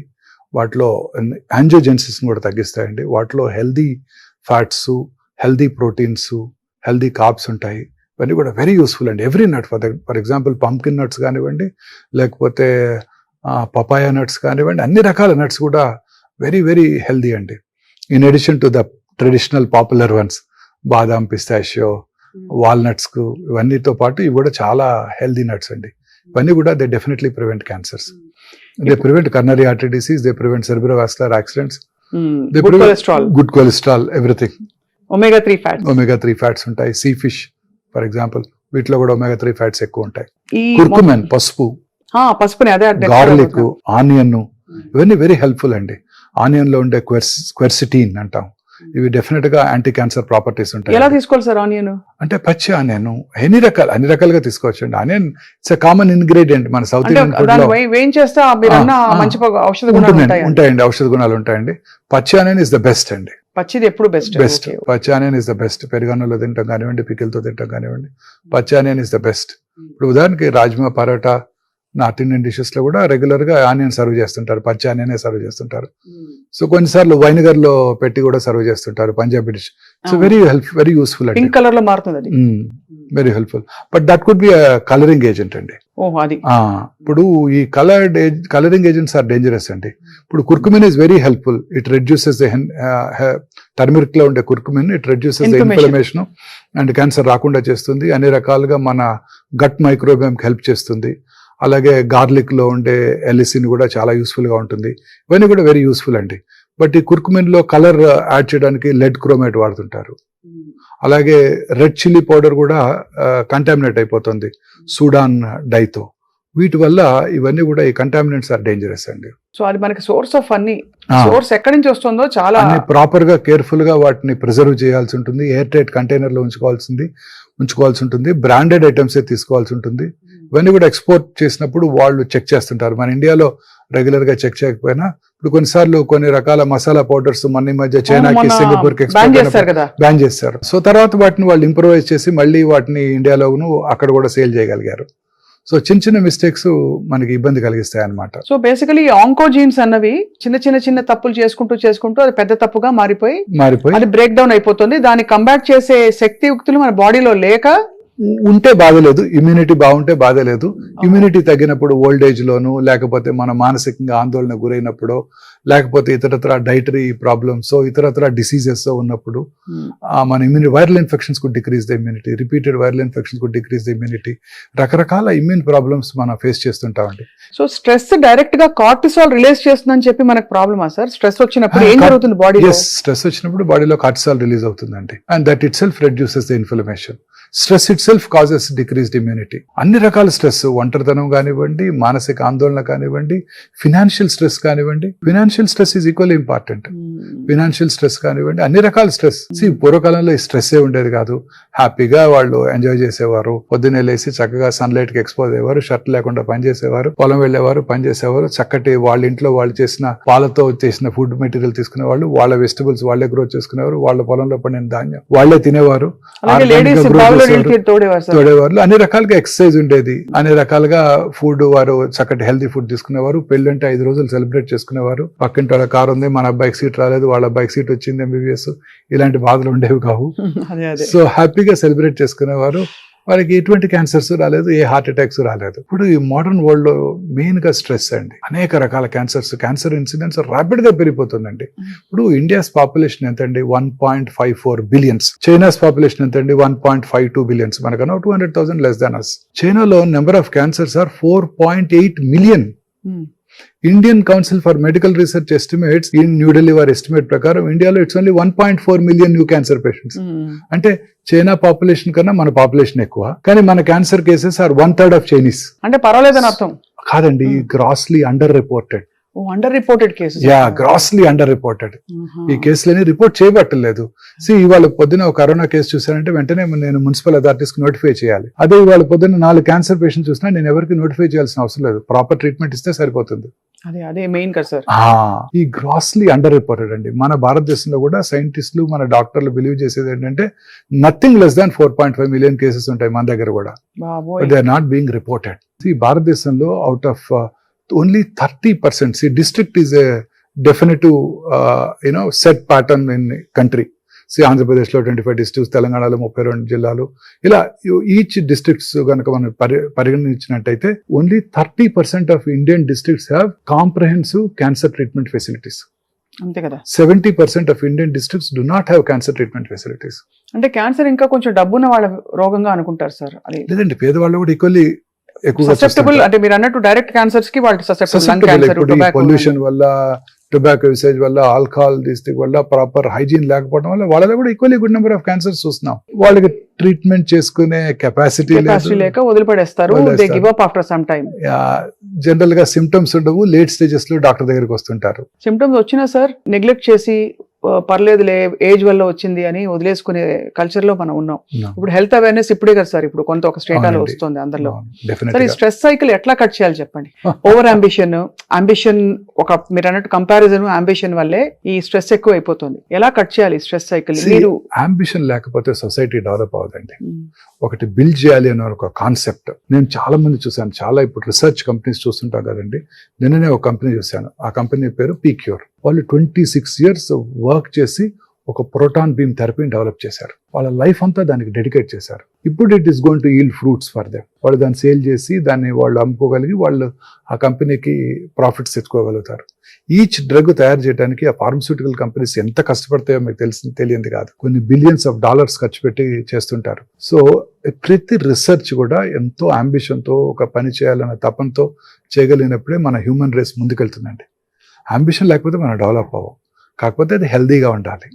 [SPEAKER 3] వాటిలో యాంజియోజెన్సిస్ కూడా తగ్గిస్తాయండి. వాటిలో healthy fats, healthy proteins, healthy carbs ఉంటాయి. ఇవన్నీ కూడా వెరీ యూస్ఫుల్ అండి. Every nut, for example pumpkin nuts కానివ్వండి, లేకపోతే పపాయా నట్స్ కానివ్వండి, అన్ని రకాల నట్స్ కూడా వెరీ వెరీ హెల్దీ అండి. In addition to the traditional popular once, badam, pistachio, walnuts కు, ఇవన్నీతో పాటు ఇవి కూడా చాలా హెల్దీ నట్స్ అండి. ఇవన్నీ కూడా they definitely prevent cancers. They prevent coronary artery disease, they prevent cerebrovascular accidents, they prevent good cholesterol, everything. Omega 3 fats ఉంటాయి. Sea fish for example, వీటిలో కూడా ఒమేగా 3 ఫ్యాట్స్ ఎక్కువ ఉంటాయి. కుర్కుమెన్, పసుపు, గార్లిక్, ఆనియన్, ఇవన్నీ వెరీ హెల్ప్ఫుల్ అండి. ఆనియన్ లో ఉండే క్వెర్సిటీన్ అంటాం, ఇవి డెఫినెట్ గా యాంటీ క్యాన్సర్ ప్రాపర్టీస్ ఉంటాయి.
[SPEAKER 2] ఎలా తీసుకోవాలి సార్ ఆనియన్?
[SPEAKER 3] అంటే పచ్చి ఆనియన్ అన్ని రకాలుగా తీసుకోవచ్చు అండి. ఆనియన్ ఇట్స్ కామన్ ఇంగ్రీడియంట్ మన సౌత్ ఇండియన్ ఫుడ్ లో. ఉంటాయండి, ఔషధ గుణాలు ఉంటాయండి. పచ్చి ఆనియన్ ఇస్ ద బెస్ట్ అండి.
[SPEAKER 2] పచ్చిది ఎప్పుడు బెస్ట్.
[SPEAKER 3] పచ్చి ఆనియన్ ఇస్ ద బెస్ట్. పెరుగన్నంలో తింటాం కానివ్వండి, పికిల్తో తింటాం కానివ్వండి, పచ్చి ఆనియన్ ఇస్ ద బెస్ట్. ఇప్పుడు ఉదాహరణకి rajma, parotta, north Indian dishes లో కూడా రెగ్యులర్ గా ఆనియన్ సర్వ్ చేస్తుంటారు, పచ్చి ఆనియన్ సర్వ్ చేస్తుంటారు. సో కొన్నిసార్లు వైనిగర్ లో పెట్టి కూడా సర్వ్ చేస్తుంటారు, Punjabi dish. So very useful అండి.
[SPEAKER 2] పింక్ కలర్ లో మారుతుంది,
[SPEAKER 3] very helpful. But that could be colouring agent అండి. ఇప్పుడు ఈ కలరింగ్ ఏజెంట్స్ ఆర్ డేంజరస్ అండి. ఇప్పుడు curcumin is very helpful. It reduces turmeric లో ఉండే curcumin, it reduces the inflammation and cancer రాకుండా చేస్తుంది. అన్ని రకాలుగా మన గట్ మైక్రోబియం హెల్ప్ చేస్తుంది. అలాగే గార్లిక్ లో ఉండే ఎలిసిన్ కూడా చాలా యూస్ఫుల్ గా ఉంటుంది. ఇవన్నీ కూడా వెరీ యూస్ఫుల్ అండి. బట్ ఈ కుర్కుమిన్ లో కలర్ యాడ్ చేయడానికి లెడ్ క్రోమేట్ వాడుతుంటారు. అలాగే రెడ్ చిల్లీ పౌడర్ కూడా కంటామినేట్ అయిపోతుంది సూడాన్ డైతో. వీటి వల్ల ఇవన్నీ కూడా ఈ కంటామినెంట్స్ ఆర్ డేంజరస్ అండి.
[SPEAKER 2] సో అది మనకి సోర్స్ ఆఫ్ అన్ని సోర్స్ ఎక్కడి నుంచి వస్తుందో చాలా
[SPEAKER 3] ప్రాపర్ గా కేర్ఫుల్ గా వాటిని ప్రిజర్వ్ చేయాల్సి ఉంటుంది. ఎయిర్ టైట్ కంటైనర్ లో ఉంచుకోవాల్సి ఉంటుంది. బ్రాండెడ్ ఐటమ్స్ తీసుకోవాల్సి ఉంటుంది. ఇవన్నీ కూడా ఎక్స్పోర్ట్ చేసినప్పుడు వాళ్ళు చెక్ చేస్తుంటారు. మన ఇండియాలో రెగ్యులర్ గా చెక్ చేయకపోయినా ఇప్పుడు కొన్నిసార్లు కొన్ని రకాల మసాలా పౌడర్స్ మన మధ్య చైనాకి, సింగపూర్ కి బ్యాన్ చేస్తారు. సో తర్వాత వాటిని వాళ్ళు ఇంప్రూవైజ్ చేసి మళ్ళీ వాటిని ఇండియాలోను అక్కడ కూడా సేల్ చేయగలిగారు. సో చిన్న మిస్టేక్స్ మనకి ఇబ్బంది కలిగిస్తాయి అన్నమాట.
[SPEAKER 2] సో బేసికలీ ఆంకోజీన్స్ అన్నవి చిన్న తప్పులు చేసుకుంటూ అది పెద్ద తప్పుగా మారిపోయి అది బ్రేక్ డౌన్ అయిపోతుంది. దాన్ని కంబాట్ చేసే శక్తియుక్తులు మన బాడీలో లేక
[SPEAKER 3] ఉంటే బాధలేదు, ఇమ్యూనిటీ బాగుంటే బాధలేదు. ఇమ్యూనిటీ తగ్గినప్పుడు ఓల్డ్ ఏజ్ లోను, లేకపోతే మన మానసికంగా ఆందోళన గురైనప్పుడు, లేకపోతే ఇతరత్ర డైటరీ ప్రాబ్లమ్స్, ఇతరత్ర డిసీజెస్ ఉన్నప్పుడు మన immunity, viral infections could decrease the immunity, repeated viral infections could decrease the immunity, రకరకాల ఇమ్యూన్ ప్రాబ్లమ్స్ మనం ఫేస్ చేస్తుంటామండి.
[SPEAKER 2] సో స్ట్రెస్ డైరెక్ట్ గా కార్టిసాల్ రిలీజ్ చేస్తుందని చెప్పి మనకు ప్రాబ్లమా సార్? స్ట్రెస్ వచ్చినప్పుడు ఏం జరుగుతుంది బాడీలో?
[SPEAKER 3] స్ట్రెస్ వచ్చినప్పుడు బాడీలో కార్టిసాల్ రిలీజ్ అవుతుందండి, and that it self reduces the inflammation. Stress it self causes decreased immunity. అన్ని రకాల స్ట్రెస్, ఒంటరితనం కానివ్వండి, మానసిక ఆందోళన కానివ్వండి, ఫినాన్షియల్ స్ట్రెస్ కానివ్వండి, financial stress is equally important. Financial stress కానివ్వండి, అన్ని రకాల స్ట్రెస్. పూర్వకాలంలో ఈ స్ట్రెస్ ఏ ఉండేది కాదు, హ్యాపీగా వాళ్ళు ఎంజాయ్ చేసేవారు, పొద్దున్నే లేసి చక్కగా సన్లైట్ కి ఎక్స్పోజ్ అయ్యేవారు, షర్ట్ లేకుండా పనిచేసేవారు, పొలం వెళ్లేవారు, పనిచేసేవారు, చక్కటి వాళ్ళ ఇంట్లో వాళ్ళు చేసిన పాలతో చేసిన ఫుడ్ మెటీరియల్ తీసుకునేవాళ్ళు, వాళ్ళ వెజిటబుల్స్ వాళ్ళే గ్రోత్ చేసుకునేవారు, వాళ్ళ పొలంలో పండిన ధాన్యం వాళ్ళే తినేవారు, తోడేవారు. అన్ని రకాలుగా ఎక్సర్సైజ్ ఉండేది, అన్ని రకాలుగా ఫుడ్ వారు చక్కటి హెల్తీ ఫుడ్ తీసుకునేవారు. పెళ్ళంటే 5 రోజులు సెలబ్రేట్ చేసుకునేవారు. పక్కింటి వాళ్ళ కారు ఉంది, మన అబ్బాయికి సీట్ రాలేదు, వాళ్ళ అబ్బాయికి సీట్ వచ్చింది, MBBS, ఇలాంటి బాధలు ఉండేవి కావు. సో హ్యాపీగా సెలబ్రేట్ చేసుకునేవారు. వాళ్ళకి ఎటువంటి క్యాన్సర్స్ రాలేదు, ఏ హార్ట్ అటాక్స్ రాలేదు. ఇప్పుడు ఈ మోడర్న్ వరల్డ్ లో మెయిన్ గా స్ట్రెస్ అండి. అనేక రకాల క్యాన్సర్ ఇన్సిడెంట్స్ ర్యాపిడ్ గా పెరిగిపోతుందండి. ఇప్పుడు ఇండియాస్ పాపులేషన్ ఎంత అండి? 1.54 బిలియన్స్. చైనాస్ పాపులేషన్ ఎంత అండి? 1.52 బిలియన్స్. మనకన్నా 200,000 లెస్ దాన్ అస్. చైనాలో number of cancers are 4.8 million. Indian Council for Medical Research estimates in New Delhi వారి ఎస్టిమేట్ ప్రకారం ఇండియాలో it's only 1.4 million new cancer patients. అంటే చైనా పాపులేషన్ కన్నా మన పాపులేషన్ ఎక్కువ, కానీ మన cancer cases are 1/3 of Chinese.
[SPEAKER 2] అంటే పర్వాలేదని అర్థం
[SPEAKER 3] కాదండి, grossly underreported.
[SPEAKER 2] Underreported cases.
[SPEAKER 3] Grossly underreported. ఈ కేసులని రిపోర్ట్ చేయబట్టలేదు. ఇవాళ పొద్దున ఒక కరోనా కేసు చూసానంటే వెంటనే నేను మున్సిపల్ అథారిటీస్ కి నోటిఫై చేయాలి. అదే ఇవాళ పొద్దున్న 4 క్యాన్సర్ పేషెంట్ చూసినా నేను ఎవరికి నోటిఫై చేయాల్సిన అవసరం లేదు, ప్రాపర్ ట్రీట్మెంట్ ఇస్తే సరిపోతుంది.
[SPEAKER 2] అదే మెయిన్ కదా సార్.
[SPEAKER 3] ఈ గ్రాస్లీ అండర్ రిపోర్టెడ్ అండి. మన భారతదేశంలో కూడా సైంటిస్టులు, మన డాక్టర్లు బిలీవ్ చేసేది ఏంటంటే nothing less than 4.5 million cases ఉంటాయి మన దగ్గర కూడా, they are not being reported. భారతదేశంలో out of only 30%. See, district is a definitive, set pattern in country. See, Andhra Pradesh lo 25 districts, Telangana lo 32 జిల్లాలు, ఇలా ఈచ్ డిస్ట్రిక్ట్స్ కనుక మనం పరిగణించినట్టయితే only 30% of Indian districts have comprehensive cancer treatment facilities.
[SPEAKER 2] అంతే కదా.
[SPEAKER 3] 70% of Indian districts do not have cancer treatment facilities.
[SPEAKER 2] అంటే cancer ఇంకా కొంచెం డబ్బున్న వాళ్ళ రోగంగా అనుకుంటారు సార్. అది లేదండి,
[SPEAKER 3] పేదవాళ్ళు కూడా ఈక్వల్లీ
[SPEAKER 2] ససెప్టబుల్. అంటే మీరు అన్నట్టు డైరెక్ట్ క్యాన్సర్స్ కి వాళ్ళు ససెప్టబుల్.
[SPEAKER 3] పొల్యూషన్ వల్ల, టొబాకో యూసేజ్ వల్ల, ఆల్కహాల్ తీసుకు వల్ల, ప్రాపర్ హైజీన్ లేకపోవడం వల్ల వాళ్ళలో కూడా equally good number of cancers చూస్తున్నాం. వాళ్ళకి ట్రీట్మెంట్ చేసుకునే కెపాసిటీ
[SPEAKER 2] లేక వదిలిపడేస్తారు. They give up after some time.
[SPEAKER 3] General గా సిమ్టమ్స్ ఉండవు, లేట్ స్టేజెస్ లో డాక్టర్ దగ్గరికి వస్తుంటారు.
[SPEAKER 2] సిమ్టమ్స్ వచ్చినా సార్ నెగ్లెక్ట్ చేసి పర్లేదులే ఏజ్ వల్ల వచ్చింది అని వదిలేసుకునే కల్చర్ లో మనం ఉన్నాం. ఇప్పుడు హెల్త్ అవేర్నెస్ ఇప్పుడే కదా సార్, ఇప్పుడు కొంత ఒక స్టేట్ లో వస్తుంది అందరిలో. సార్, ఈ స్ట్రెస్ సైకిల్ ఎట్లా కట్ చేయాలి చెప్పండి? ఓవర్ అంబిషన్ ఒక మీరు అన్నట్టు కంపారిజన్ అంబిషన్ వల్లే ఈ స్ట్రెస్ ఎక్కువ అయిపోతుంది. ఎలా కట్ చేయాలి స్ట్రెస్ సైకిల్? మీరు
[SPEAKER 3] అంబిషన్ లేకపోతే సొసైటీ డెవలప్ అవుతుంది. ఒకటి బిల్డ్ చేయాలి అనే ఒక కాన్సెప్ట్ నేను చాలా మంది చూసాను. చాలా ఇప్పుడు రీసెర్చ్ కంపెనీస్ చూస్తుంటాం కదండి. నిన్ననే ఒక కంపెనీ చూశాను, ఆ కంపెనీ పేరు పీక్యూర్. వాళ్ళు 26 years వర్క్ చేసి ఒక ప్రోటాన్ బీమ్ థెరపీని డెవలప్ చేశారు. వాళ్ళ లైఫ్ అంతా దానికి డెడికేట్ చేశారు. ఇప్పుడు it is going to yield fruits for them. వాళ్ళు దాన్ని సేల్ చేసి దాన్ని వాళ్ళు అమ్ముకోగలిగి వాళ్ళు ఆ కంపెనీకి ప్రాఫిట్స్ తెచ్చుకోగలుగుతారు. ఈచ్ డ్రగ్ తయారు చేయడానికి ఆ ఫార్మస్యూటికల్ కంపెనీస్ ఎంత కష్టపడతాయో మీకు తెలియంది కాదు. కొన్ని బిలియన్స్ ఆఫ్ డాలర్స్ ఖర్చు పెట్టి చేస్తుంటారు. సో ప్రతి రీసెర్చ్ కూడా ఎంతో అంబిషన్తో ఒక పని చేయాలన్న తపంతో చేయగలిగినప్పుడే మన హ్యూమన్ రేస్ ముందుకెళ్తుందండి. అంబిషన్ లేకపోతే మనం డెవలప్ అవ్వం. కాకపోతే అది హెల్దీగా ఉండాలి,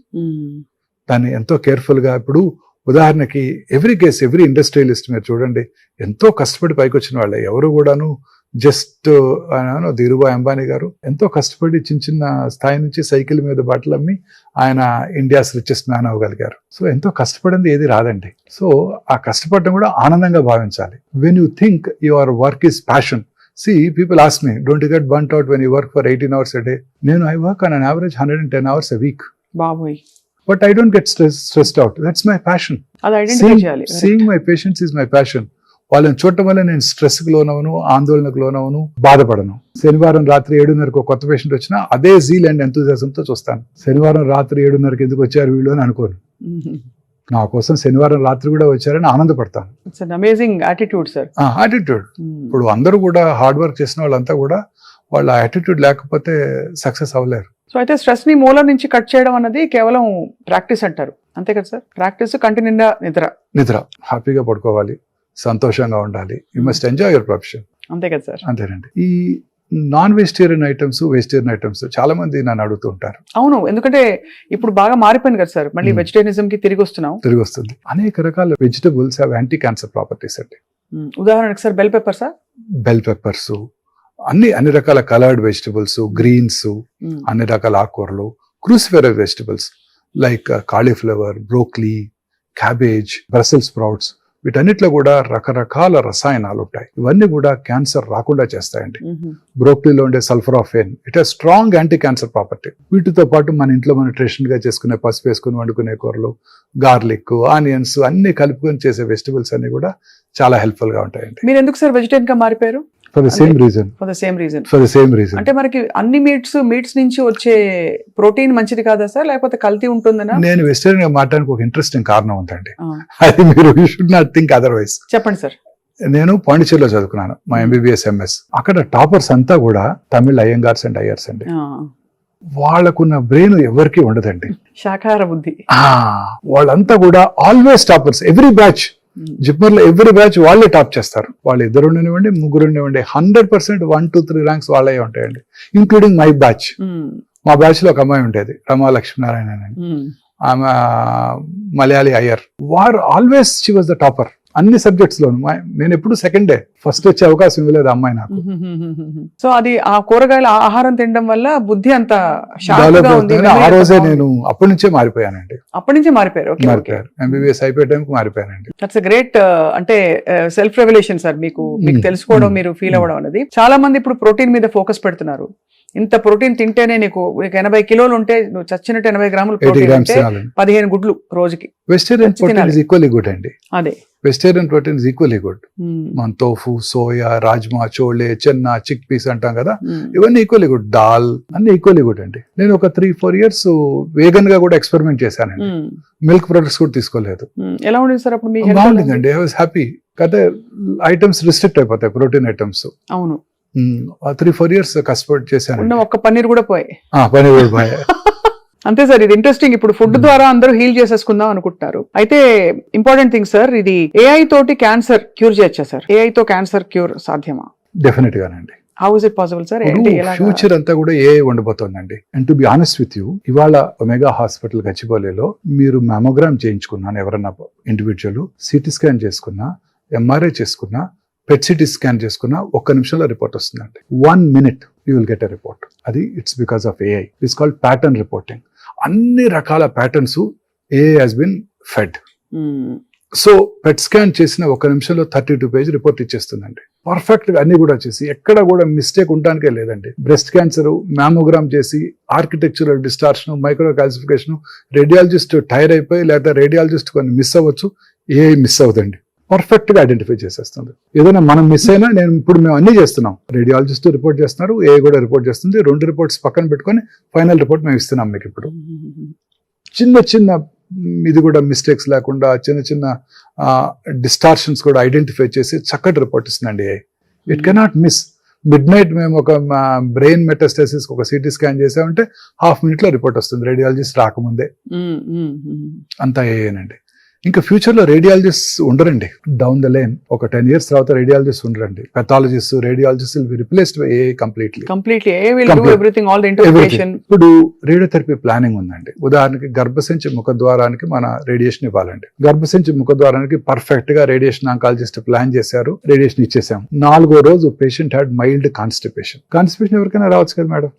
[SPEAKER 3] దాన్ని ఎంతో కేర్ఫుల్గా. ఇప్పుడు ఉదాహరణకి ఎవ్రీ ఇండస్ట్రియలిస్ట్ మీరు చూడండి, ఎంతో కష్టపడి పైకి వచ్చిన వాళ్ళే. ఎవరు కూడాను జస్ట్ ధీరుభాయ్ అంబానీ గారు ఎంతో కష్టపడి చిన్న స్థాయి నుంచి సైకిల్ మీద బాటలు అమ్మి ఆయన ఇండియాస్ రిచెస్ట్ మ్యాన్ అవ్వగలిగారు. సో ఎంతో కష్టపడింది ఏది రాదండి. సో ఆ కష్టపడడం కూడా ఆనందంగా భావించాలి. When you think your work is passion. See, people ask me, don't you get burnt out when you work for 18 hours a day? I work on an average 110 hours a week.
[SPEAKER 2] Baboy.
[SPEAKER 3] But I don't get stressed out. That's my passion. Seeing my patients is my passion. వాళ్ళని చూడటం వల్ల నేను స్ట్రెస్కి లోనవను, ఆందోళనకు లోనవను, బాధపడను. శనివారం రాత్రి 7:30 కొత్త patient వచ్చినా అదే జీల్ అండ్ ఎంతూజియాజంతో చూస్తాను. శనివారం రాత్రి 7:30 ఎందుకు వచ్చారు వీళ్ళు అని అనుకోను. నా కోసం శనివారం రాత్రి కూడా వచ్చారని ఆనందపడతాను.
[SPEAKER 2] Amazing attitude sir.
[SPEAKER 3] యాటిట్యూడ్. ఇప్పుడు అందరూ కూడా హార్డ్ వర్క్ చేసిన వాళ్ళంతా కూడా వాళ్ళ యాటిట్యూడ్ లేకపోతే సక్సెస్ అవ్వలేరు.
[SPEAKER 2] సో అయితే స్ట్రెస్ ని మూలం నుంచి కట్ చేయడం అన్నది కేవలం ప్రాక్టీస్ అంటారు, అంతే కదా సార్? ప్రాక్టీస్, కంటి నిండా
[SPEAKER 3] నిద్ర, హ్యాపీగా పడుకోవాలి, సంతోషంగా ఉండాలి. You must enjoy your profession.
[SPEAKER 2] అంతే కదా సార్?
[SPEAKER 3] అంతేనండి. ఈ non vegetarian items, vegetarian items చాలా మంది నన్ను అడుగుతూ ఉంటారు.
[SPEAKER 2] అవును, ఎందుకంటే ఇప్పుడు బాగా మారిపోయింది కదా సార్, మళ్ళీ వెజిటేరియనిజం కి తిరిగి వస్తుంది. అనేక రకాల vegetables have anti cancer properties అండి. ఉదాహరణకు sir bell pepper sir,
[SPEAKER 3] bell peppers, అన్ని రకాల కలర్డ్ వెజిటబుల్స్, గ్రీన్స్, అన్ని రకాల ఆకుకూరలు, cruciferous vegetables like cauliflower, broccoli, cabbage, Brussels sprouts, వీటన్నిటిలో కూడా రకరకాల రసాయనాలు ఉంటాయి. ఇవన్నీ కూడా క్యాన్సర్ రాకుండా చేస్తాయండి. బ్రోక్లీలో ఉండే sulforaphane, it has strong anti cancer property. వీటితో పాటు మన ఇంట్లో మనం ట్రెడిషనల్ గా చేసుకునే పసుపు వేసుకుని వండుకునే కూరలు, గార్లిక్, ఆనియన్స్ అన్ని కలుపుకొని చేసే వెజిటబుల్స్ అన్ని కూడా చాలా హెల్ప్ఫుల్ గా ఉంటాయండి.
[SPEAKER 2] మీరు ఎందుకు సార్ వెజిటేరియన్ గా మారిపోయారు?
[SPEAKER 3] For the same reason.
[SPEAKER 2] అంటే మనకి అన్ని మీట్స్ నుంచి వచ్చే ప్రోటీన్ మంచిది కాదా సార్, లేకపోతే కల్తీ ఉంటుందనా?
[SPEAKER 3] నేను వెజిటేరియన్ గా మారడానికి ఒక ఇంట్రెస్టింగ్ కారణం ఉందండి. అది మీరు you should not think otherwise.
[SPEAKER 2] చెప్పండి సార్.
[SPEAKER 3] నేను పాండిచేరిలో చదువుకున్నాను, మా MBBS MS. అక్కడ టాపర్స్ అంతా కూడా తమిళ అయ్యంగార్స్ అండ్ అయ్యర్స్ అండి. వాళ్ళకున్న బ్రెయిన్ ఎవరికి ఉండదండి,
[SPEAKER 2] శాకాహార బుద్ధి.
[SPEAKER 3] వాళ్ళంతా కూడా always toppers. Every batch JIPMER లో ఎవ్రీ బ్యాచ్ వాళ్ళే టాప్ చేస్తారు. వాళ్ళు 2 ఉండనివ్వండి, 3 ఉండనివ్వండి, 100% 1, 2, 3 ర్యాంక్స్ వాళ్ళే ఉంటాయండి, ఇంక్లూడింగ్ మై బ్యాచ్. మా బ్యాచ్ లో ఒక అమ్మాయి ఉండేది, రమా లక్ష్మీనారాయణ అని. ఆమె మలయాళీ అయ్యర్. వారు always she was the topper అన్ని సబ్జెక్ట్స్ లోను. నేను ఎప్పుడు సెకండే, ఫస్ట్ వచ్చే అవకాశం ఇవ్వలేదు అమ్మాయి నాకు.
[SPEAKER 2] సో అది ఆ కూరగాయల ఆహారం తినడం వల్ల బుద్ధి అంత
[SPEAKER 3] డెవలప్ అవుతుంది. ఆ రోజే నేను అప్పటి నుంచే మారిపోయానండి.
[SPEAKER 2] అప్పటి నుంచే మారిపోయారు?
[SPEAKER 3] MBBS అయిపోయే టైంకి మారిపోయానండి.
[SPEAKER 2] That's great. అంటే సెల్ఫ్ రెవల్యూషన్ సార్, మీకు తెలుసుకోవడం, మీరు ఫీల్ అవ్వడం అనేది. చాలా మంది ఇప్పుడు ప్రోటీన్ మీద ఫోకస్ పెడుతున్నారు. ఇంత ప్రోటీన్ తింటేనే నీకు 80 కిలోలు ఉంటే నువ్వు చచ్చినట్టు 80 గ్రాములు ప్రోటీన్ ఉంటే 15 గుడ్లు రోజుకి.
[SPEAKER 3] Vegetarian protein is equally good అండి.
[SPEAKER 2] అదే
[SPEAKER 3] vegetarian protein is equally good. మన tofu, soya, rajma, chole, chana, chickpeas అంటాం కదా, ఇవన్నీ ఈక్వల్లీ గుడ్. దాల్ అన్ని ఈక్వల్లీ గుడ్ అండి. నేను ఒక 3-4 years వేగన్ గా కూడా ఎక్స్పెరిమెంట్ చేశానండి. మిల్క్ ప్రొడక్ట్స్ కూడా తీసుకోలేదు.
[SPEAKER 2] ఎలా ఉండేది సార్ అప్పుడు?
[SPEAKER 3] బాగుండిందండి. I was happy. అయితే ఐటమ్స్ రిస్ట్రిక్ట్ అయిపోతాయి, ప్రోటీన్ ఐటమ్స్.
[SPEAKER 2] అవును.
[SPEAKER 3] 3-4 years కష్టపడి చేశాను.
[SPEAKER 2] ఒక్క పన్నీర్ కూడా పోయి.
[SPEAKER 3] పన్నీర్ కూడా పోయి.
[SPEAKER 2] అంతే సార్, ఇది ఇంట్రెస్టింగ్. ఇప్పుడు ఫుడ్ ద్వారా అందరూ హీల్ చేసేసుకుందాం అనుకుంటున్నారు. అయితే ఇంపార్టెంట్ థింగ్ సార్, ఇది AI తోటి క్యాన్సర్ క్యూర్ చేయొచ్చా సార్? AI తో క్యాన్సర్ క్యూర్ సాధ్యమా?
[SPEAKER 3] డెఫినెట్ గానండి.
[SPEAKER 2] How is it possible sir?
[SPEAKER 3] Future అంతా కూడా AI ఉండబోతోందండి. And to be honest with you, ఇవాళ ఒమేగా హాస్పిటల్ గచ్చిబౌలిలో మీరు మ్యామోగ్రామ్ చేయించుకున్నాను ఎవరన్నా ఇండివిజువల్, సిటీ స్కాన్ చేసుకున్నా, MRI చేసుకున్నా, PET CT స్కాన్ చేసుకున్నా 1 నిమిషంలో రిపోర్ట్ వస్తుందండి. 1 minute you will get a report. అది it's because of AI. It's called pattern reporting. అన్ని రకాల patterns AI has been fed. So PET scan చేసిన 1 నిమిషంలో 32 పేజ్ రిపోర్ట్ ఇచ్చేస్తుందండి. పర్ఫెక్ట్ గా అన్ని కూడా చేసి, ఎక్కడ కూడా మిస్టేక్ ఉండడానికే లేదండి. బ్రెస్ట్ క్యాన్సర్ మ్యామోగ్రామ్ చేసి architectural distortion, microcalcification, radiologist tire అయిపోయి, లేదా రేడియాలజిస్ట్ కొన్ని మిస్ అవ్వచ్చు, AI మిస్ అవుతుంది. పర్ఫెక్ట్ గా ఐడెంటిఫై చేసేస్తుంది. ఏదైనా మనం మిస్ అయినా, మేము అన్ని చేస్తున్నాం. రేడియాలజిస్ట్ రిపోర్ట్ చేస్తున్నారు, AI కూడా రిపోర్ట్ చేస్తుంది. 2 రిపోర్ట్స్ పక్కన పెట్టుకొని ఫైనల్ రిపోర్ట్ మేము ఇస్తున్నాం మీకు. ఇప్పుడు చిన్న ఇది కూడా మిస్టేక్స్ లేకుండా, చిన్న డిస్టార్షన్స్ కూడా ఐడెంటిఫై చేసి చక్కటి రిపోర్ట్ ఇస్తుందండి AI. It cannot miss. Midnight మేము ఒక బ్రెయిన్ మెటాస్టాసిస్ ఒక CT స్కాన్ చేసామంటే 1/2 minute లో రిపోర్ట్ వస్తుంది, రేడియాలజిస్ట్ రాకముందే. అంతా AIనండి. ఇంకా ఫ్యూచర్ లో రేడియాలజిస్ట్ ఉండరండి. డౌన్ ద లైన్ ఒక 10 years తర్వాత రేడియాలజిస్ట్ ఉండరండి. Pathologist, radiologist will be replaced by AI completely.
[SPEAKER 2] AI will do everything, all the interpretation.
[SPEAKER 3] ఇప్పుడు రేడియోథెరపీ ప్లానింగ్ ఉందండి. ఉదాహరణకి గర్భసంచి ముఖద్వారానికి మన రేడియేషన్ ఇవ్వాలండి. గర్భసంచి ముఖద్వారానికి పర్ఫెక్ట్ గా రేడియేషన్ ఆంకాలజిస్ట్ ప్లాన్ చేశారు, రేడియేషన్ ఇచ్చేసాం. 4వ రోజు patient had mild constipation. Constipation ఎవరికైనా రావచ్చు కదా మేడం,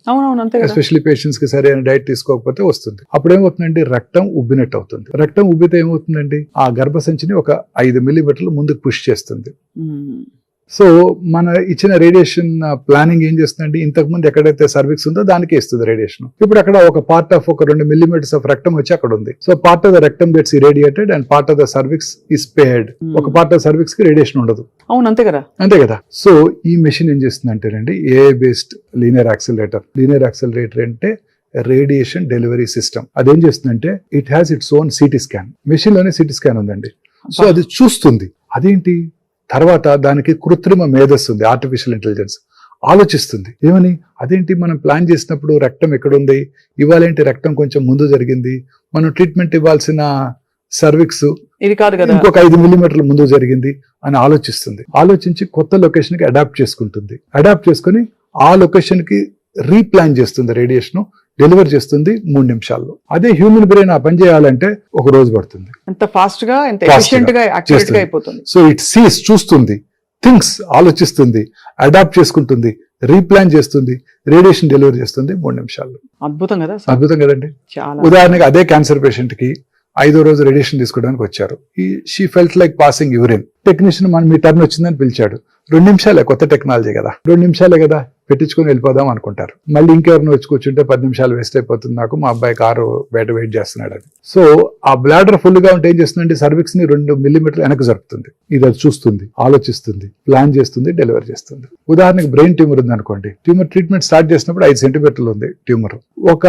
[SPEAKER 3] ఎస్పెషల్లీ పేషెంట్స్ కి సరైన డైట్ తీసుకోకపోతే వస్తుంది. అప్పుడు ఏమవుతుందండి, రక్తం ఉబ్బినట్టు అవుతుంది. రక్తం ఉబ్బితే ఏమవుతుందండి, ఆ గర్భసంచిని ఒక 5 millimeters ముందుకు పుష్ చేస్తుంది. సో మన ఇచ్చిన రేడియేషన్ ప్లానింగ్ ఏం చేస్తుందండి, ఇంతకు ముందు ఎక్కడైతే సర్విక్స్ ఉందో దానికే ఇస్తుంది రేడియేషన్. ఇప్పుడు అక్కడ ఒక పార్ట్ ఆఫ్ ఒక 2 millimeters ఆఫ్ రక్తం వచ్చి అక్కడ ఉంది. సో పార్ట్ ఆఫ్ ద రక్తం gets irradiated and part of the cervix is spared. ఒక పార్ట్ ఆఫ్ సర్విక్స్ కి రేడియేషన్ ఉండదు.
[SPEAKER 2] అవును, అంతే కదా.
[SPEAKER 3] అంతే కదా. సో ఈ మెషిన్ ఏం చేస్తుందంటేనండి, AI based linear accelerator. Linear accelerator అంటే రేడియేషన్ డెలివరీ సిస్టమ్. అదేం చేస్తుందంటే, it has its own CT scan. Machine లోనే CT స్కాన్ ఉందండి. సో అది చూస్తుంది. అదేంటి, తర్వాత దానికి కృత్రిమ మేధస్సు ఉంది, ఆర్టిఫిషియల్ ఇంటెలిజెన్స్. ఆలోచిస్తుంది. ఏమని, అదేంటి మనం ప్లాన్ చేసినప్పుడు రక్తం ఎక్కడుంది, ఇవాళేంటి రక్తం కొంచెం ముందు జరిగింది, మనం ట్రీట్మెంట్ ఇవ్వాల్సిన సర్విక్స్
[SPEAKER 2] ఇది కాదు కదా,
[SPEAKER 3] ఇంకొక 5 మిల్లీమీటర్ల ముందు జరిగింది అని ఆలోచిస్తుంది. ఆలోచించి కొత్త లొకేషన్ కి అడాప్ట్ చేసుకుంటుంది. అడాప్ట్ చేసుకుని ఆ లొకేషన్ కి రీప్లాన్ చేస్తుంది, రేడియేషన్ డెలివర్ చేస్తుంది 3 నిమిషాల్లో. అదే హ్యూమన్ బ్రెయిన్ ఆ పని చేయాలంటే 1 రోజు పడుతుంది.
[SPEAKER 2] ఎంత ఫాస్ట్ గా, ఎంత
[SPEAKER 3] Fast గా
[SPEAKER 2] ఎఫిషియెంట్ గా, యాక్యురేట్ గా
[SPEAKER 3] చేస్తుంది.
[SPEAKER 2] అయిపోతుంది.
[SPEAKER 3] సో ఇట్ సీస్, చూస్తుంది, థింగ్స్, ఆలోచిస్తుంది, అడాప్ట్ చేసుకుంటుంది, రీప్లాన్ చేస్తుంది, రేడియేషన్ డెలివరీ చేస్తుంది 3 నిమిషాల్లో.
[SPEAKER 2] అద్భుతం కదా,
[SPEAKER 3] అద్భుతం కదండి.
[SPEAKER 2] చాలా.
[SPEAKER 3] ఉదాహరణకి అదే క్యాన్సర్ పేషెంట్ కి 5వ రోజు రేడియేషన్ తీసుకోవడానికి వచ్చారు. She felt like passing urine. Technician మన మీ టర్న్ వచ్చిందని పిలిచాడు. 2 నిమిషాలే, కొత్త టెక్నాలజీ కదా, 2 నిమిషాలే కదా, పెట్టించుకొని వెళ్ళిపోదాం అనుకుంటారు. మళ్ళీ ఇంకెవరిని వచ్చి కూర్చుంటే 10 నిమిషాలు వేస్ట్ అయిపోతుంది, నాకు మా అబ్బాయి కారు బయట వెయిట్ చేస్తున్నాడు అని. సో ఆ బ్లాడర్ ఫుల్ గా ఉంటే ఏం చేస్తుందంటే సర్విక్స్ ని 2 మిల్లీమీటర్లు వెనక్కి జరుపుతుంది. ఇది అది చూస్తుంది, ఆలోచిస్తుంది, ప్లాన్ చేస్తుంది, డెలివరీ చేస్తుంది. ఉదాహరణకి బ్రెయిన్ ట్యూమర్ ఉంది అనుకోండి. ట్యూమర్ ట్రీట్మెంట్ స్టార్ట్ చేసినప్పుడు 5 సెంటీమీటర్లు ఉంది ట్యూమర్. ఒక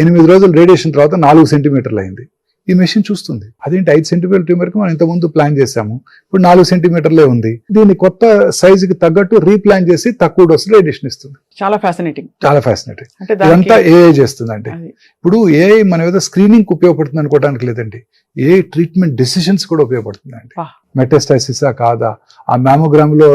[SPEAKER 3] 8 రోజులు రేడియేషన్ తర్వాత 4 సెంటీమీటర్లు అయింది. ఈ మెషిన్ చూస్తుంది, అదేంటి 5 సెంటీమీటర్ ట్యూమర్ కి మనం ఇంతకుముందు ప్లాన్ చేసాము, ఇప్పుడు 4 సెంటీమీటర్లే ఉంది, దీన్ని కొత్త సైజుకి తగ్గట్టు రీప్లాన్ చేసి తక్కువ డోస్ రేడియేషన్ ఇస్తుంది.
[SPEAKER 2] చాలా ఫ్యాసినేటింగ్.
[SPEAKER 3] చాలా ఫ్యాసినేటింగ్.
[SPEAKER 2] అంటే
[SPEAKER 3] ఇదంతా
[SPEAKER 2] దానికి
[SPEAKER 3] ఏఐ చేస్తుందండి.
[SPEAKER 2] అది.
[SPEAKER 3] ఇప్పుడు ఏఐ మనం ఏదో స్క్రీనింగ్ ఉపయోగపడుతుంది అనుకోవడానికి లేదండి, ఏ ట్రీట్మెంట్ డెసిషన్స్ కూడా ఉపయోగపడుతుందండి.
[SPEAKER 2] వా.
[SPEAKER 3] మెటాస్టాసిసా కాదా, ఆ మ్యామోగ్రామ్ లో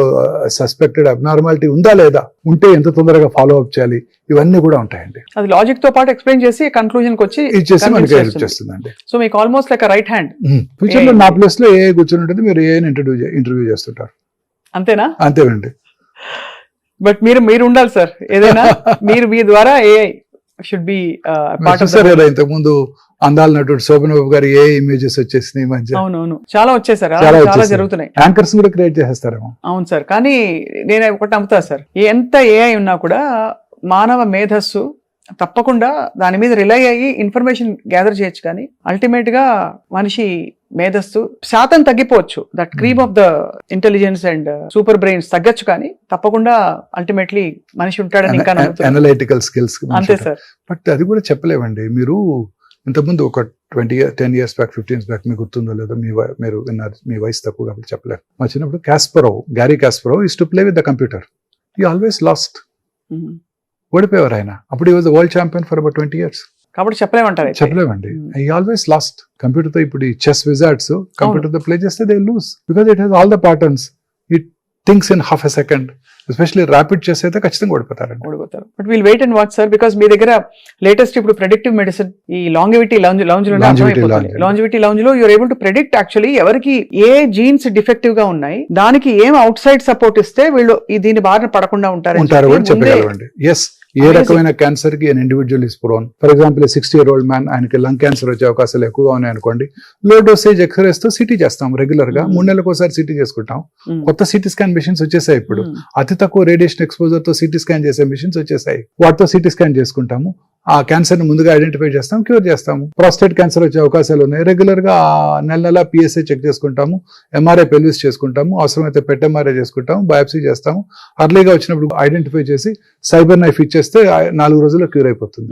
[SPEAKER 3] సస్పెక్టెడ్ అబ్నార్మాలిటీ ఉందా లేదా, ఉంటే ఎంత తొందరగా ఫాలో అప్ చేయాలి, ఇవన్నీ కూడా ఉంటాయండి.
[SPEAKER 2] అది లాజిక్ తో పాటు ఎక్స్ప్లెయిన్ చేసి కన్క్లూజన్ కి వచ్చి
[SPEAKER 3] ఇది చేసి మనకి
[SPEAKER 2] convince
[SPEAKER 3] హెల్ప్
[SPEAKER 2] చేస్తుంది.
[SPEAKER 3] చేస్తుందండి.
[SPEAKER 2] సో మీకు almost like right hand.
[SPEAKER 3] Future లో నా ప్లేస్ లో ఏఐ కూర్చొని ఉంటుంది, మీరు ఏఐని ఇంటర్వ్యూ చేస్తుంటారు.
[SPEAKER 2] అంతేనా?
[SPEAKER 3] అంతేనండి.
[SPEAKER 2] బట్ మీరు ఉండాలి సార్, ఏదైనా మీరు మీ ద్వారా AI should be part of.
[SPEAKER 3] చూసారు కదా ఇంతకు ముందు అందాల నటుడు శోభన్ బాబు గారు ఏ ఇమేజెస్ వచ్చేసినాయి ఈ మధ్య.
[SPEAKER 2] అవునవును, చాలా వచ్చేసారు,
[SPEAKER 3] చాలా
[SPEAKER 2] చాలా
[SPEAKER 3] వచ్చేసాయి.
[SPEAKER 2] జరుగుతున్నాయి.
[SPEAKER 3] యాంకర్స్ కూడా క్రియేట్ చేసేస్తారేమో.
[SPEAKER 2] అవును సార్, కానీ నేను ఒకటి నమ్ముతా సార్, ఎంత ఏఐ ఉన్నా కూడా మానవ మేధస్సు తప్పకుండా దాని మీద రిలై అయ్యి ఇన్ఫర్మేషన్ గ్యాదర్ చేయొచ్చు, కానీ అల్టిమేట్ గా మనిషి మేధస్సు శాతం తగ్గిపోవచ్చు, that cream of the intelligence and super brains తగ్గచ్చు, కానీ తప్పకుండా అల్టిమేట్లీ మనిషి ఉంటాడని ఇంకా నమ్ముతున్నాను.
[SPEAKER 3] Analytical skills.
[SPEAKER 2] అంతే సార్.
[SPEAKER 3] బట్ అది కూడా చెప్పలేమండి. మీరు ఇంతకుముందు ఒక 10 years బ్యాక్ 15 years బ్యాక్ మీకు గుర్తుందో లేదో, మీరు విన్నారు, మీ వయసు తక్కువ కాబట్టి చెప్పలేరు. మా చిన్నప్పుడు Garry Kasparov used to play with the computer. He always lost. ఓడిపోయేవారు ఆయన. అప్పుడు ఈ was the world champion for about 20 years.
[SPEAKER 2] కాబట్టి చెప్పలేమంటారు.
[SPEAKER 3] చెప్పలేమండి. ఈ ఆల్వేస్ లాస్ట్. కంప్యూటర్ తో ఇప్పుడు ఈ చెస్ విజార్డ్స్ కంప్యూటర్ తో ప్లే చేస్తే they lose because it has all the patterns. It thinks in half a second. Especially rapid chess అయితే ఖచ్చితంగా ఓడిపోతారండి.
[SPEAKER 2] But we'll wait and watch sir, because మీ దగ్గర లేటెస్ట్ ఇప్పుడు ప్రెడిక్టివ్ మెడిసిన్, ఈ longevity lounge లో you're able to predict actually ఎవరికి ఏ జీన్స్ డిఫెక్టివ్ గా ఉన్నాయి, దానికి ఏం అవుట్ సైడ్ సపోర్ట్ ఇస్తే వీళ్ళు దీని బారిన పడకుండా ఉంటారు
[SPEAKER 3] కూడా చెప్పగలవండి. ఎస్, ఏ రకమైన క్యాన్సర్ కి individual is prone. For example 60-year-old man, ఆయనకి లంగ్ క్యాన్సర్ వచ్చే అవకాశాలు ఎక్కువగా ఉన్నాయి అనుకోండి, లో డోసేజ్ ఎక్స్రేస్ తో సిటీ చేస్తాం రెగ్యులర్ గా. 3 నెలలకు ఒకసారి సిటీ చేసుకుంటాం. కొత్త సిటీ స్కాన్ మిషన్స్ వచ్చేసాయి ఇప్పుడు. అతి తక్కువ రేడియేషన్ ఎక్స్పోజర్ తో సిటీ స్కాన్ చేసే మిషన్స్ వచ్చేసాయి. వాటితో సిటీ స్కాన్ చేసుకుంటాము. ఆ క్యాన్సర్ ని ముందుగా ఐడెంటిఫై చేస్తాం, క్యూర్ చేస్తాము. ప్రాస్టేట్ క్యాన్సర్ వచ్చే అవకాశాలు ఉన్నాయి. రెగ్యులర్ గా నెల పిఎస్ఏ చెక్ చేసుకుంటాము, ఎంఆర్ఐ పెల్విస్ చేసుకుంటాము, అవసరమైతే పెట్ ఎంఆర్ఐ చేసుకుంటాము, బయాప్సీ చేస్తాము. అర్లీగా వచ్చినప్పుడు ఐడెంటిఫై చేసి సైబర్ నైఫ్ ఇచ్చేస్తే 4 రోజుల్లో క్యూర్ అయిపోతుంది.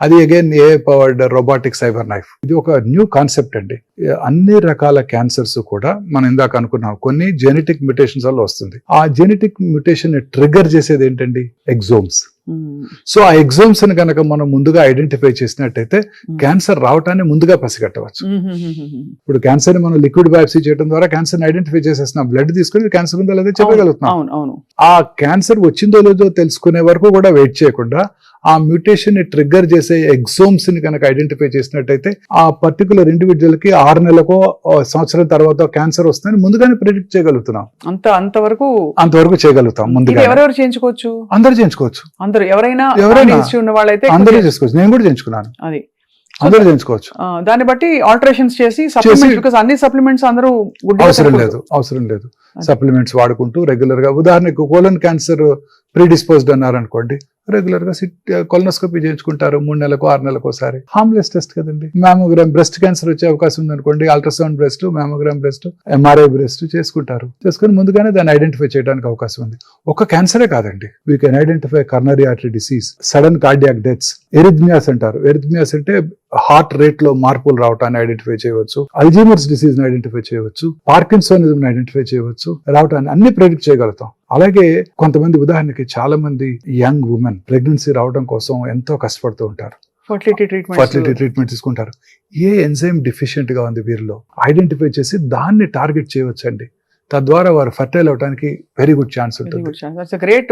[SPEAKER 3] అది అగైన్ ఏ పవర్డ్ రోబోటిక్ సైబర్ నైఫ్. ఇది ఒక న్యూ కాన్సెప్ట్ అండి. అన్ని రకాల క్యాన్సర్స్ కూడా మనం ఇందాక అనుకున్నాం కొన్ని జెనెటిక్ మ్యుటేషన్స్ వల్ల వస్తుంది. ఆ జెనెటిక్ మ్యుటేషన్ ట్రిగర్ చేసేది ఏంటండి? ఎగ్జోమ్స్. సో ఆ ఎగ్జామ్స్ ని కనుక మనం ముందుగా ఐడెంటిఫై చేసినట్టయితే క్యాన్సర్ రావటాన్ని ముందుగా పసిగట్టవచ్చు. ఇప్పుడు క్యాన్సర్ ని మనం లిక్విడ్ బయాప్సీ చేయడం ద్వారా క్యాన్సర్ ని ఐడెంటిఫై చేసేస్తున్నాం. బ్లడ్ తీసుకుని క్యాన్సర్ ఉందో లేదో చెప్పగలుగుతున్నాం. ఆ క్యాన్సర్ వచ్చిందో లేదో తెలుసుకునే వరకు కూడా వెయిట్ చేయకుండా ఆ మ్యూటేషన్ ని ట్రిగ్గర్ చేసే ఎగ్జోమ్స్ ని కనుక ఐడెంటిఫై చేసినట్టయితే ఆ పర్టికులర్ ఇండివిజువల్ కి 6 నెలలకో సంవత్సరం తర్వాత క్యాన్సర్ వస్తుందని ముందుగానే ప్రెడిక్ట్ చేయగలుగుతున్నాం. అంతవరకు చేయగలుగుతాం. ముందుగా ఎవరెవరు చేయించుకోవచ్చు? అందరూ చేయించుకోవచ్చు. ఎవరైనా ఉన్న వాళ్ళైతే అందరూ చేసుకోవచ్చు. నేను కూడా చేయించుకున్నాను. అది అందరూ చేయించుకోవచ్చు. దాన్ని బట్టి ఆల్టరేషన్స్ చేసి అన్ని సప్లిమెంట్స్ అందరూ అవసరం లేదు. సప్లిమెంట్స్ వాడుకుంటూ రెగ్యులర్ గా, ఉదాహరణకు కోలన్ క్యాన్సర్ ప్రీడిస్పోజ్డ్ అన్నారనుకోండి, రెగ్యులర్ గా కొలనోస్కోపీ చేయించుకుంటారు 3 నెలలకు 6 నెలలకు ఒకసారి. హార్మ్లెస్ టెస్ట్ కదండి. మ్యామోగ్రామ్, బ్రెస్ట్ క్యాన్సర్ వచ్చే అవకాశం ఉందనుకోండి, ultrasound breast, mammogram breast, MRI breast చేసుకుంటారు. చేసుకుని ముందుగానే దాన్ని ఐడెంటిఫై చేయడానికి అవకాశం ఉంది. ఒక క్యాన్సరే కాదండి, we can identify coronary artery disease, sudden cardiac deaths, arrhythmias అంటారు. ఎరిథ్మియాస్ అంటే హార్ట్ రేట్ లో మార్పులు రావటాన్ని ఐడెంటిఫై చేయవచ్చు, అల్జీమర్స్ డిసీజ్ ని ఐడెంటిఫై చేయవచ్చు, పార్కిన్సోనిజం ని ఐడెంటిఫై చేయవచ్చు, రావటాన్ని అన్ని ప్రెడిక్ట్ చేయగలుగుతాం. అలాగే కొంతమంది ఉదాహరణకి చాలా మంది యంగ్ ఉమెన్ ప్రెగ్నెన్సీ రావడం కోసం ఎంతో కష్టపడుతూ ఉంటారు,
[SPEAKER 2] ఫర్టిలిటీ
[SPEAKER 3] ట్రీట్మెంట్ తీసుకుంటారు. ఏ ఎంజైమ్ డిఫిషియెంట్ గా ఉంది వీరిలో ఐడెంటిఫై చేసి దాన్ని టార్గెట్ చేయవచ్చు అండి. తద్వారా వారు ఫర్టైల్ అవడానికి వెరీ గుడ్ ఛాన్స్ ఉంటుంది.
[SPEAKER 2] గ్రేట్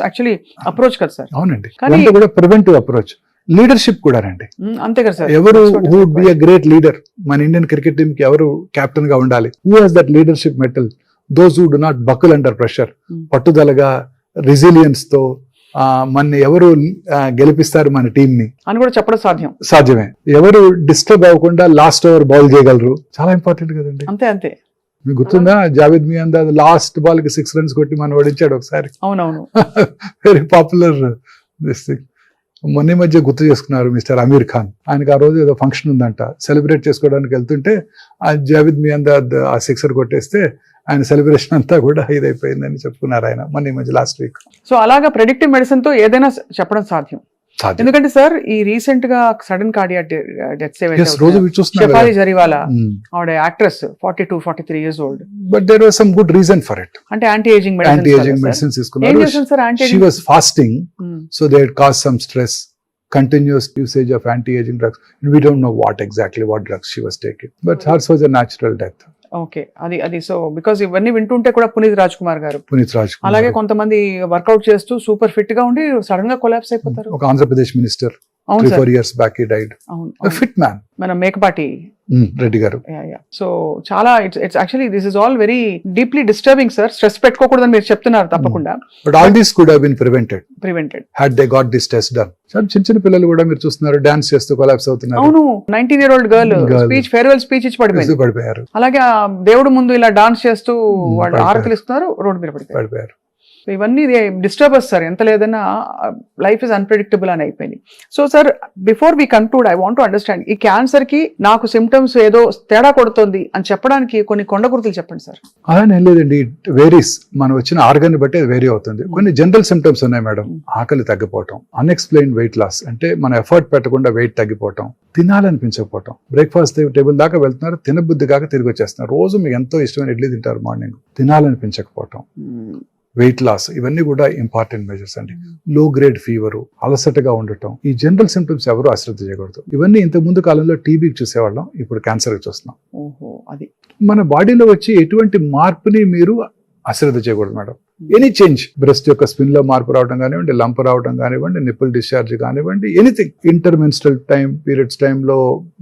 [SPEAKER 2] యాక్చువల్లీ అప్రోచ్ కదా సార్.
[SPEAKER 3] అవునండి,
[SPEAKER 2] కానీ-
[SPEAKER 3] ఇదంతా కూడా ప్రివెంటివ్ అప్రోచ్. లీడర్షిప్ కూడా రండి.
[SPEAKER 2] అంతే కదా సార్.
[SPEAKER 3] ఎవరు who would be a great leader? మన ఇండియన్ క్రికెట్ టీమ్ కి ఎవరు కెప్టెన్ గా ఉండాలి? Who has that leadership mettle? Those who do not buckle under pressure. పట్టుదలగా రెసిలియన్స్ తో మన ఎవరు గెలిపిస్తారు మన టీం ని
[SPEAKER 2] అని కూడా చెప్పడం
[SPEAKER 3] సాధ్యమే. ఎవరు డిస్టర్బ్ అవ్వకుండా లాస్ట్ ఓవర్ బాల్ చేయగలరు, చాలా ఇంపార్టెంట్ కదండి.
[SPEAKER 2] అంతే
[SPEAKER 3] మీకు గుర్తుందా జావేద్ మియాందా లాస్ట్ బాల్ కి 6 runs కొట్టి మనం ఓడించాడు ఒకసారి.
[SPEAKER 2] అవునవును.
[SPEAKER 3] Very popular this thing. మొన్న మధ్య గుర్తు చేసుకున్నారు మిస్టర్ అమీర్ ఖాన్. ఆయనకి ఆ రోజు ఏదో ఫంక్షన్ ఉందంట, సెలబ్రేట్ చేసుకోవడానికి వెళ్తుంటే ఆ జావేద్ మియాందా ఆ 6 కొట్టేస్తే ఆయన సెలబ్రేషన్ అంతా కూడా ఇదైపోయిందని చెప్పుకున్నారు ఆయన మొన్న మధ్య లాస్ట్ వీక్.
[SPEAKER 2] సో అలాగా ప్రెడిక్టివ్ మెడిసిన్ తో ఏదైనా చెప్పడం సాధ్యం. ఎందుకంటే సార్ ఈ రీసెంట్ గా సడన్ కార్డియాక్ డెత్
[SPEAKER 3] రోజు చూస్తున్నారు.
[SPEAKER 2] షెఫాలి జరీవాలా ఆవిడ actress 42-43 years old.
[SPEAKER 3] But there was some good reason for it.
[SPEAKER 2] అంటే యాంటీ ఏజింగ్
[SPEAKER 3] మెడిసిన్స్ తీసుకున్నారు. She was fasting, so they had caused some stress. Continuous usage of anti-aging drugs. And we don't know what drugs she was taking. But hers was a natural death.
[SPEAKER 2] Okay, అది so because ఇవన్నీ వింటుంటే కూడా పునీత్ రాజ్ కుమార్ గారు అలాగే కొంతమంది work out చేస్తూ super fit గా ఉండి సడన్ గా కొలాప్స్ అయిపోతారు.
[SPEAKER 3] ఒక Andhra Pradesh minister 3-4 years back he died. A fit man.
[SPEAKER 2] మన మేకపాటి
[SPEAKER 3] రెడ్డి గారు.
[SPEAKER 2] సో చాలా it's actually this is all very deeply disturbing sir. Stress పెట్టుకోకూడదని మీరు చెప్తున్నారు తప్పకుండా.
[SPEAKER 3] But all this could have been prevented had they got this test done. చిన్న పిల్లలు కూడా మీరు చూస్తున్నారు డాన్స్ చేస్తూ కొలాప్స్ అవుతున్నారు.
[SPEAKER 2] అవును, 19-year-old girl speech farewell speech ఇచ్చి పడిపోయారు. అలాగే దేవుడు ముందు ఇలా డాన్స్ చేస్తూ వాళ్ళు ఆరతులు ఇస్తున్నారు, రోడ్డు మీద పడిపోయారు. ఇవన్నీ డిస్టర్బర్స్ సార్. ఎంత లేదన్నా లైఫ్ ఇస్ అన్ప్రెడిక్టబుల్ అని అయిపోయింది. So sir before we conclude I want to understand, ఈ క్యాన్సర్ కి నాకు సిమ్టమ్స్ ఏదో తేడా కొడుతుంది అని చెప్పడానికి కొన్ని కొండ గుర్తులు చెప్పండి సార్.
[SPEAKER 3] అలానే లేదండి, వేరీస్. మనం వచ్చిన ఆర్గన్ బట్టి అది వేరీ అవుతుంది. కొన్ని జనరల్ సిమ్టమ్స్ ఉన్నాయి మేడం. ఆకలి తగ్గిపోవటం, అన్ఎక్స్ప్లెయిన్డ్ వెయిట్ లాస్, అంటే మనం ఎఫర్ట్ పెట్టకుండా వెయిట్ తగ్గిపోవటం, తినాలనిపించకపోవటం, బ్రేక్ఫాస్ట్ టేబుల్ దాకా వెళ్తున్నారు, తినబుద్ధి కాక తిరిగి వచ్చేస్తున్నారు. రోజు మీకు ఎంతో ఇష్టమైన ఇడ్లీ తింటారు, మార్నింగ్ తినాలనిపించకపోవటం, వెయిట్ లాస్, ఇవన్నీ కూడా ఇంపార్టెంట్ మెజర్స్ అండి. లో గ్రేడ్ ఫీవర్, అలసటగా ఉండటం, ఈ జనరల్ సిమ్టమ్స్ ఎవరు అశ్రద్ధ చేయకూడదు. ఇవన్నీ ఇంతకు ముందు కాలంలో టీబీకి చూసేవాళ్ళం, ఇప్పుడు క్యాన్సర్కి చూస్తున్నాం.
[SPEAKER 2] అది
[SPEAKER 3] మన బాడీలో వచ్చి ఎటువంటి మార్పుని మీరు అశ్రద్ధ చేయకూడదు మేడం. ఎనీ చేంజ్, బ్రెస్ట్ యొక్క స్పిన్ లో మార్పు రావడం కానివ్వండి, లంప్ రావడం కానివ్వండి, నిప్పుల్ డిశ్చార్జ్ కానివ్వండి, ఎనీథింగ్, ఇంటర్మెన్స్ట్రల్ పీరియడ్స్ టైంలో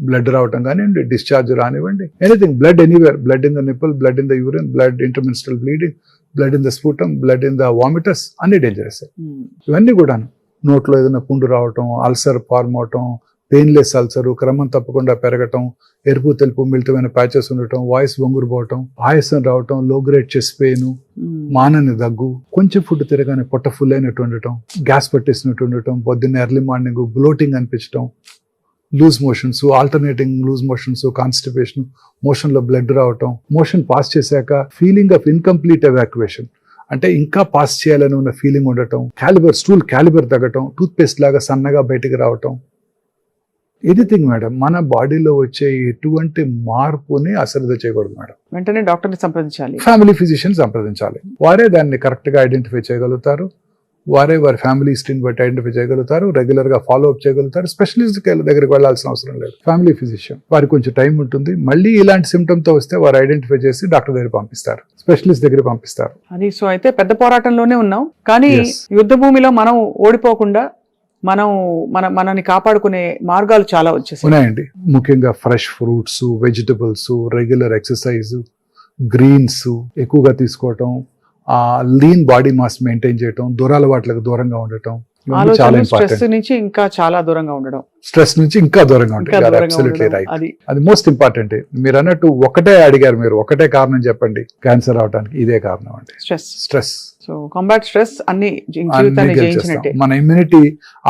[SPEAKER 3] బ్లడ్ రావడం కానివ్వండి, డిశ్చార్జ్ రానివ్వండి, anything, blood anywhere, blood in the nipple, blood in the urine, blood intermenstrual bleeding, blood in the sputum, blood in the vomitus, అన్ని డేంజరస్. ఇవన్నీ కూడా నోట్లో ఏదైనా పుండు రావటం, అల్సర్ ఫార్మ్ అవటం, పెయిన్లెస్ అల్సర్, క్రమం తప్పకుండా పెరగటం, ఎరుపు తెలుపు మిళితమైన ప్యాచెస్ ఉండటం, వాయిస్ వంగురు పోవటం, ఆయాసం రావటం, లో గ్రేడ్ చెస్ట్ పెయిన్, మానని దగ్గు, కొంచెం ఫుడ్ తిరగానే పొట్ట ఫుల్ అయినట్టు ఉండటం, గ్యాస్ పట్టేసినట్టు ఉండటం, పొద్దున్న ఎర్లీ మార్నింగ్ బ్లోటింగ్ అనిపించడం, loose motions, alternating loose motions, constipation, motion లో బ్లడ్ రావటం, మోషన్ పాస్ చేశాక ఫీలింగ్ ఆఫ్ ఇన్కంప్లీట్ ఎవాక్యుయేషన్, అంటే ఇంకా పాస్ చేయాలని ఉన్న ఫీలింగ్ ఉండటం, స్టూల్ క్యాలిబర్ తగ్గటం, టూత్ పేస్ట్ లాగా సన్నగా బయటికి రావటం, ఎనీథింగ్ మేడం. మన బాడీలో వచ్చే ఎటువంటి మార్పుని అశ్రద్ధ చేయకూడదు మేడం.
[SPEAKER 2] వెంటనే డాక్టర్ని సంప్రదించాలి,
[SPEAKER 3] ఫ్యామిలీ ఫిజిషియన్ సంప్రదించాలి. వారే దాన్ని కరెక్ట్ గా ఐడెంటిఫై చేయగలుగుతారు, వారి ఫ్యామిలీ హిస్టరీని బట్టి ఐడెంటిఫై చేయగలుగుతారు, రెగ్యులర్ గా ఫాలో అప్ చేయగలుగుతారు. స్పెషలిస్ట్ దగ్గరికి వెళ్లాల్సిన అవసరం లేదు. ఫ్యామిలీ ఫిజిషియన్ వారికి కొంచెం టైం ఉంటుంది. మళ్ళీ ఇలాంటి సిమ్టమ్ తో వస్తే వారు ఐడెంటిఫై చేసి డాక్టర్ దగ్గర పంపిస్తారు, స్పెషలిస్ట్ దగ్గర పంపిస్తారు.
[SPEAKER 2] అది సో అయితే పెద్ద పోరాటంలోనే ఉన్నాం, కానీ యుద్ధ భూమిలో మనం ఓడిపోకుండా మనని కాపాడుకునే మార్గాలు చాలా వచ్చేసాయి
[SPEAKER 3] ఉన్నాయండి. ముఖ్యంగా fresh fruits, vegetables, regular exercise, greens ఎక్కువగా తీసుకోవటం, లీన్ బాడీ మాస్ మెయింటైన్ చేయటం, దురలవాట్లకు దూరంగా ఉండటం, చాలా
[SPEAKER 2] స్ట్రెస్ నుంచి ఇంకా చాలా దూరంగా ఉండడం,
[SPEAKER 3] స్ట్రెస్ నుంచి ఇంకా దూరంగా ఉండడం, అబ్సల్యూట్లీ రైట్. అది మోస్ట్ ఇంపార్టెంట్. మీరు అన్నట్టు ఒకటే అడిగారు, మీరు ఒకటే కారణం చెప్పండి క్యాన్సర్ అవడానికి, ఇదే కారణం అండి, స్ట్రెస్.
[SPEAKER 2] సో కాంబాట్ స్ట్రెస్ అన్ని జీవితాన్ని జయించినట్టే.
[SPEAKER 3] మన ఇమ్యూనిటీ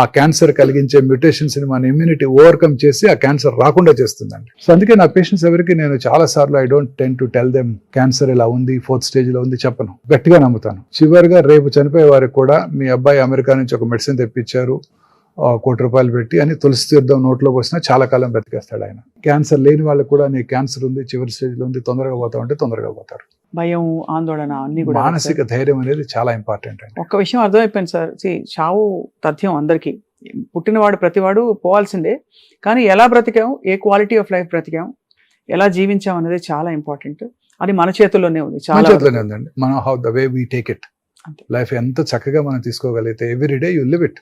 [SPEAKER 3] ఆ క్యాన్సర్ కలిగించే మ్యూటేషన్స్ ని మన ఇమ్యూనిటీ ఓవర్కమ్ చేసి ఆ క్యాన్సర్ రాకుండా చేస్తుందండి. సో అందుకే నా పేషెంట్స్ ఎవరికి నేను చాలా సార్లు I don't ten to tell them cancer ఇలా ఉంది, 4th stage లో ఉంది చెప్పను, గట్టిగా నమ్ముతాను. చివరిగా రేపు చనిపోయే వారికి కూడా మీ అబ్బాయి అమెరికా నుంచి ఒక మెడిసిన్ తెప్పించారు, 1 కోటి రూపాయలు పెట్టి అని, తులసి తీర్థం నోట్లో పోసినా చాలా కాలం బతికేస్తాడు ఆయన. క్యాన్సర్ లేని వాళ్ళకి కూడా నీ క్యాన్సర్ ఉంది, చివరి స్టేజ్ లో ఉంది, తొందరగా పోతామంటే తొందరగా పోతారు.
[SPEAKER 2] భయం, ఆందోళన అన్ని కూడా.
[SPEAKER 3] మానసిక ధైర్యం అనేది చాలా ఇంపార్టెంట్ అండి.
[SPEAKER 2] ఒక్క విషయం అర్థమైపోయింది సార్, చావు తథ్యం అందరికీ, పుట్టినవాడు ప్రతివాడు పోవాల్సిందే, కానీ ఎలా బ్రతికాం, ఏ క్వాలిటీ ఆఫ్ లైఫ్ బ్రతికాం, ఎలా జీవించాం అనేది చాలా ఇంపార్టెంట్. అది మన చేతుల్లోనే ఉంది,
[SPEAKER 3] మన
[SPEAKER 2] చాలా
[SPEAKER 3] చేతిలోనే ఉందండి. మనం how the way we take it.
[SPEAKER 2] అంతే.
[SPEAKER 3] లైఫ్ ఎంత చక్కగా మనం తీసుకోగలిగితే every day you live it,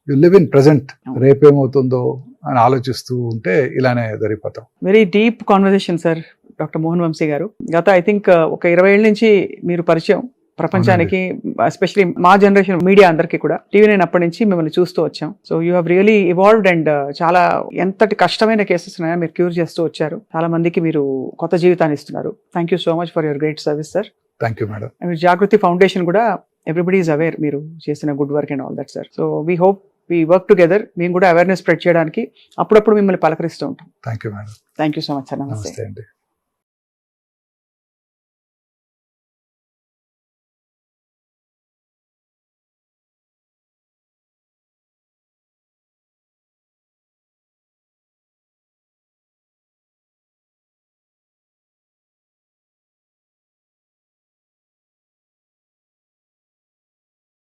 [SPEAKER 3] you live in present.
[SPEAKER 2] అవును.
[SPEAKER 3] రేపేమవుతుందో అని ఆలోచిస్తూ ఉంటే ఇలానే జరిగిపోతాం.
[SPEAKER 2] Very deep conversation sir doctor Mohan Vamsi గారు. గత ఐ థింక్ ఒక 20 ఏళ్ళ నుంచి మీరు పరిచయం ప్రపంచానికి, ఎస్పెషలీ మా జనరేషన్ మీడియా అందరికీ కూడా. TV9 అప్పటి నుంచి మిమ్మల్ని చూస్తూ వచ్చాం. So you have really evolved and చాలా ఎంతటి కష్టమైన కేసెస్ ఉన్నాయో మీరు క్యూర్ చేస్తూ వచ్చారు. చాలా మందికి మీరు కొత్త జీవితాన్ని ఇస్తున్నారు. Thank you so much for your great service sir.
[SPEAKER 3] Thank you madam.
[SPEAKER 2] మీరు జాగృతి ఫౌండేషన్ కూడా ఎవ్రీబడి ఈజ్ అవేర్ మీరు చేసిన good work and all that sir. So we hope we work together. మేము కూడా అవేర్నెస్ స్ప్రెడ్ చేయడానికి అప్పుడప్పుడు మిమ్మల్ని పలకరిస్తూ ఉంటాం.
[SPEAKER 3] Thank you madam.
[SPEAKER 2] Thank you so much sir. నమస్తే.
[SPEAKER 3] నమస్తే అండి.